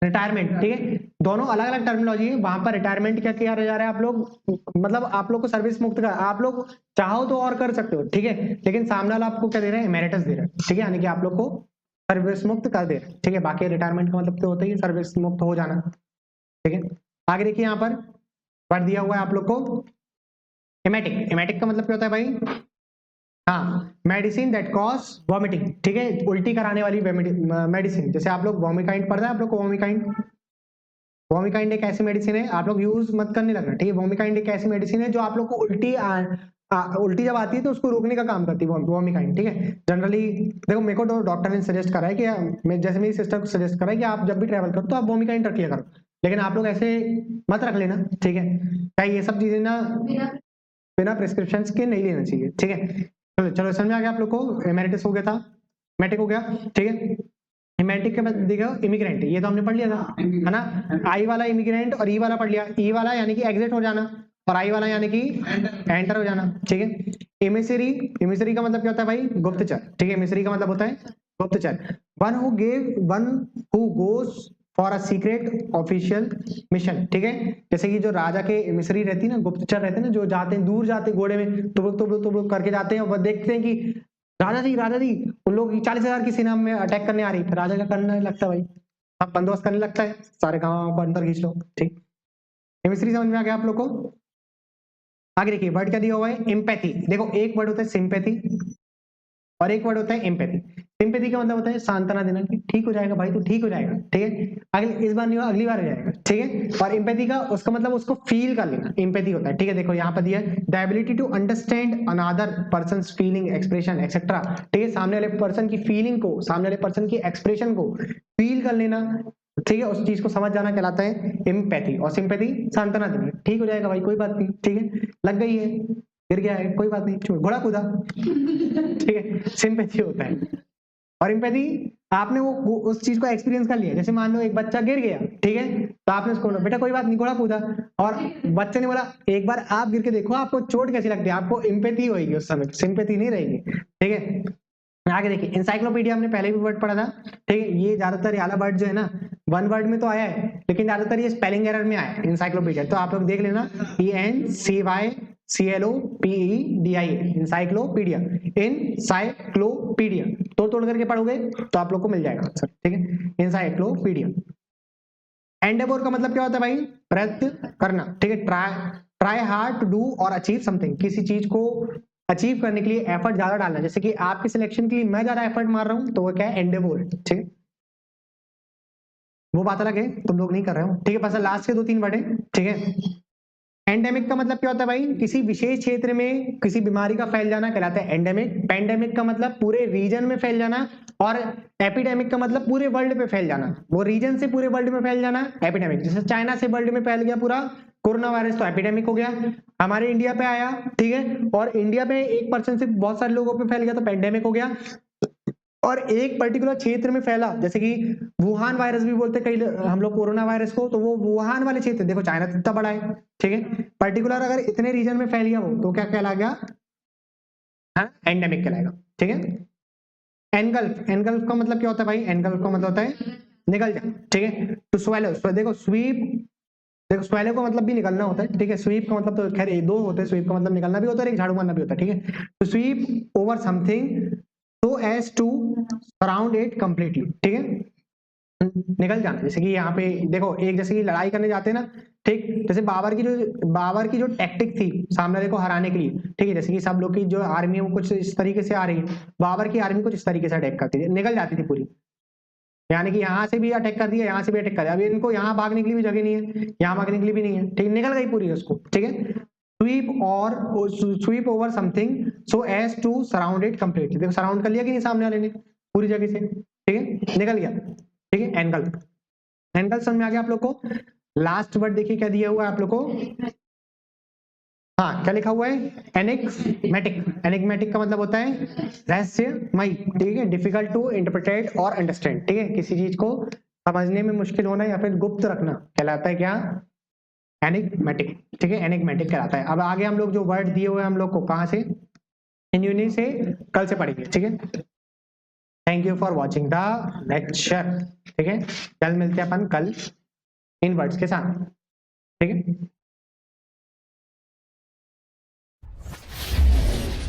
रिटायरमेंट, ठीक है, दोनों अलग अलग टर्मिनोलॉजी है। वहां पर रिटायरमेंट क्या किया जा रहा है? आप लोग, मतलब आप लोग को सर्विस मुक्त कर, आप लोग चाहो तो और कर सकते हो, ठीक है, लेकिन सामने वाला आपको क्या दे रहा है? एमेरिटस दे रहा है, ठीक है, यानी कि आप लोग को सर्विस मुक्त कर दे रहा है, ठीक है। बाकी रिटायरमेंट का मतलब तो होता है सर्विस मुक्त हो जाना, ठीक है। आगे देखिए यहाँ पर पढ़ दिया हुआ है आप लोग को हेमेटिक, हेमेटिक का मतलब क्या होता है भाई? हाँ, मेडिसिन दैट कॉज वॉमिटिंग, ठीक है, उल्टी कराने वाली मेडिसिन। जैसे आप लोग वॉमिकाइंड पढ़ रहे हैं, आप लोग को वॉमिकाइंड, वॉमिकाइंड एक ऐसी मेडिसिन है, आप लोग यूज मत करने लगना, ठीक है। वॉमिकाइंड एक ऐसी मेडिसिन है जो आप लोग को उल्टी जब आती है तो उसको रोकने का काम करती है वॉमिकाइंड, ठीक है। जनरली देखो, मेरे को तो डॉक्टर ने सजेस्ट करा है कि जैसे मेरी सिस्टर को सजेस्ट करा है कि आप जब भी ट्रैवल करो तो आप वॉमिकाइंड रख लिया करो, लेकिन आप लोग ऐसे मत रख लेना, ठीक है। क्या ये सब चीजें ना बिना प्रिस्क्रिप्शन के नहीं लेना चाहिए, ठीक है। चलो चलो समझ में आ गया आप लोग को? एमेरिटस हो गया था, मेटिक हो गया, ठीक है। हिमैटिक के बाद देखो इमिग्रेंट, ये तो हमने पढ़ लिया था, है ना। आई वाला इमिग्रेंट और ई वाला पढ़ लिया। ई वाला यानी कि एग्जिट हो जाना और आई वाला यानी कि एंटर हो जाना, ठीक है। इमिसरी, इमिसरी का मतलब क्या होता है भाई? गुप्तचर, ठीक है। इमिसरी का मतलब होता है गुप्तचर। One who goes for a secret official mission, ठीक है। जैसे कि जो राजा के इमिसरी रहती है ना, गुप्तचर रहते हैं ना, जो जाते हैं दूर जाते हैं घोड़े में तुबुक करके जाते हैं और देखते हैं कि राजा जी उन लोग 40,000 की सेना में अटैक करने आ रही, फिर राजा क्या करने लगता है भाई? अब बंदोबस्त करने लगता है, सारे गांव को अंदर खींच लो, ठीक। केमिस्ट्री समझ में आ गया आप लोग को? आगे देखिए वर्ड क्या दिया हुआ है, एम्पैथी। देखो एक वर्ड होता है सिंपैथी और एक वर्ड होता है एम्पैथी। सिंपैथी का मतलब होता है सांत्वना देना कि ठीक हो जाएगा भाई, तू ठीक हो जाएगा, ठीक है, अगले इस बार नहीं हुआ अगली बार हो जाएगा, ठीक है। और एम्पैथी का उसका मतलब उसको फील कर लेना, एम्पैथी होता है, ठीक है। देखो यहाँ पर दिया है the ability to understand another person's feeling, expression etcetera, ठीक है। सामने वाले पर्सन की फीलिंग को, सामने वाले पर्सन की एक्सप्रेशन को फील कर लेना, ठीक है, उस चीज को समझ जाना कहलाता है एम्पैथी। और सिंपैथी सांत्वना देना, ठीक हो जाएगा भाई कोई बात नहीं, ठीक है, लग गई है, गिर गया है कोई बात नहीं, छोड़, घोड़ा कूदा, ठीक है, सिंपैथी होता है। और एम्पैथी आपने वो उस चीज को एक्सपीरियंस कर लिया, जैसे मान लो एक बच्चा गिर गया, ठीक है, तो आपने उसको बोला बेटा कोई बात नहीं, घोड़ा कूदा, और बच्चे ने बोला एक बार आप गिर के देखो आपको चोट कैसी लगती है, आपको एम्पैथी होगी उस समय, सिंपैथी नहीं रहेगी, ठीक है। आगे देखिए इंसाइक्लोपीडिया हमने पहले भी वर्ड पढ़ा था, ठीक है। ये ज्यादातर वाला वर्ड जो है ना वन वर्ड में तो आया है, लेकिन ज्यादातर ये स्पेलिंग एरर में आया है इंसाइक्लोपीडिया, तो आप लोग देख लेना ENCYCLOPEDIA, इंसाइक्लोपीडिया, इंसाइक्लोपीडिया, तोड़ करके पढ़ोगे तो आप लोग को मिल जाएगा आंसर, ठीक है, इंसाइक्लोपीडिया। एंडेवोर का मतलब क्या होता है भाई? प्रयत्न करना, ठीक है। ट्राई हार्ड टू डू और अचीव समथिंग, किसी चीज को अचीव करने के लिए एफर्ट ज्यादा डालना, जैसे कि आपके सिलेक्शन के लिए मैं ज्यादा एफर्ट मार रहा हूं तो वो क्या है? एंडेवोर है, ठीक है। वो बात अलग है, तुम लोग नहीं कर रहे हो, ठीक है। बस लास्ट के 2-3 वर्ड है, ठीक है। एंडेमिक का मतलब क्या होता है भाई? किसी विशेष क्षेत्र में किसी बीमारी का फैल जाना कहलाता है एंडेमिक। पैंडेमिक का मतलब पूरे रीजन में फैल जाना, और एपिडेमिक का मतलब पूरे वर्ल्ड पे फैल जाना, वो रीजन से पूरे वर्ल्ड में फैल जाना एपिडेमिक। जैसे चाइना से वर्ल्ड में फैल गया पूरा कोरोना वायरस तो एपिडेमिक हो गया, हमारे इंडिया पे आया, ठीक है, और इंडिया में एक पर्सन से बहुत सारे लोगों पे फैल गया तो पेंडेमिक हो गया। और एक पर्टिकुलर क्षेत्र में फैला, जैसे कि वुहान वायरस भी बोलते कई हम लोग कोरोना वायरस को, तो वो वुहान वाले क्षेत्र, देखो चाइना तो इतना बड़ा है, ठीक है, पर्टिकुलर अगर इतने रीजन में फैल गया वो तो क्या कहला गया? हाँ, एंडेमिक कहलाएगा, ठीक है। एनगल्फ, एनगल्फ का मतलब क्या होता है भाई? एनगल्फ का मतलब होता है निकल जा, ठीक है। टू स्वेलो, देखो स्वीप, देखो स्वेलो का मतलब भी निकलना होता है, ठीक है। स्वीप का मतलब तो खैर ये दो होते हैं, स्वीप का मतलब निकलना भी होता है, एक झाड़ू मारना भी होता है, ठीक है। To sweep over something so as to surround it completely, ठीक है, निकल जाना। जैसे कि यहाँ पे देखो एक, जैसे कि लड़ाई करने जाते हैं ना, ठीक, जैसे बाबर की जो टैक्टिक थी सामने वाले को हराने के लिए, ठीक है, जैसे कि सब लोग की जो आर्मी है वो कुछ इस तरीके से आ रही है, बाबर की आर्मी कुछ इस तरीके से अटैक करती थी, निकल जाती थी पूरी, यानी कि यहाँ से भी अटैक कर दिया, यहाँ से भी अटैक कर दिया, अभी इनको यहाँ भागने के लिए भी जगह नहीं है, यहाँ भागने के लिए भी नहीं है, ठीक, निकल गई पूरी उसको, ठीक है। Sweep over something so as to surround it completely, देखो सराउंड कर लिया कि नहीं सामने वाले ने पूरी जगह से, ठीक है, निकल गया, ठीक है। एंगल, एंगल समझ में आ गया आप लोग को? लास्ट वर्ड देखिए क्या दिया हुआ है आप लोग को, हाँ क्या लिखा हुआ है? एनिग्मेटिक। एनिग्मेटिक का मतलब होता है रहस्यमयी, ठीक है, डिफिकल्ट टू इंटरप्रेट और अंडरस्टैंड, ठीक है, किसी चीज को समझने में मुश्किल होना या फिर गुप्त रखना कहलाता है क्या? एनिग्मेटिक, ठीक है, एनिग्मेटिक कहलाता है। अब आगे हम लोग जो वर्ड दिए हुए हैं हम लोग को कहाँ से? इन यूनिट से कल से पढ़ेंगे, ठीक है। Thank you for watching the lecture, ठीक है, कल मिलते हैं अपन कल इन वर्ड्स के साथ, ठीक है।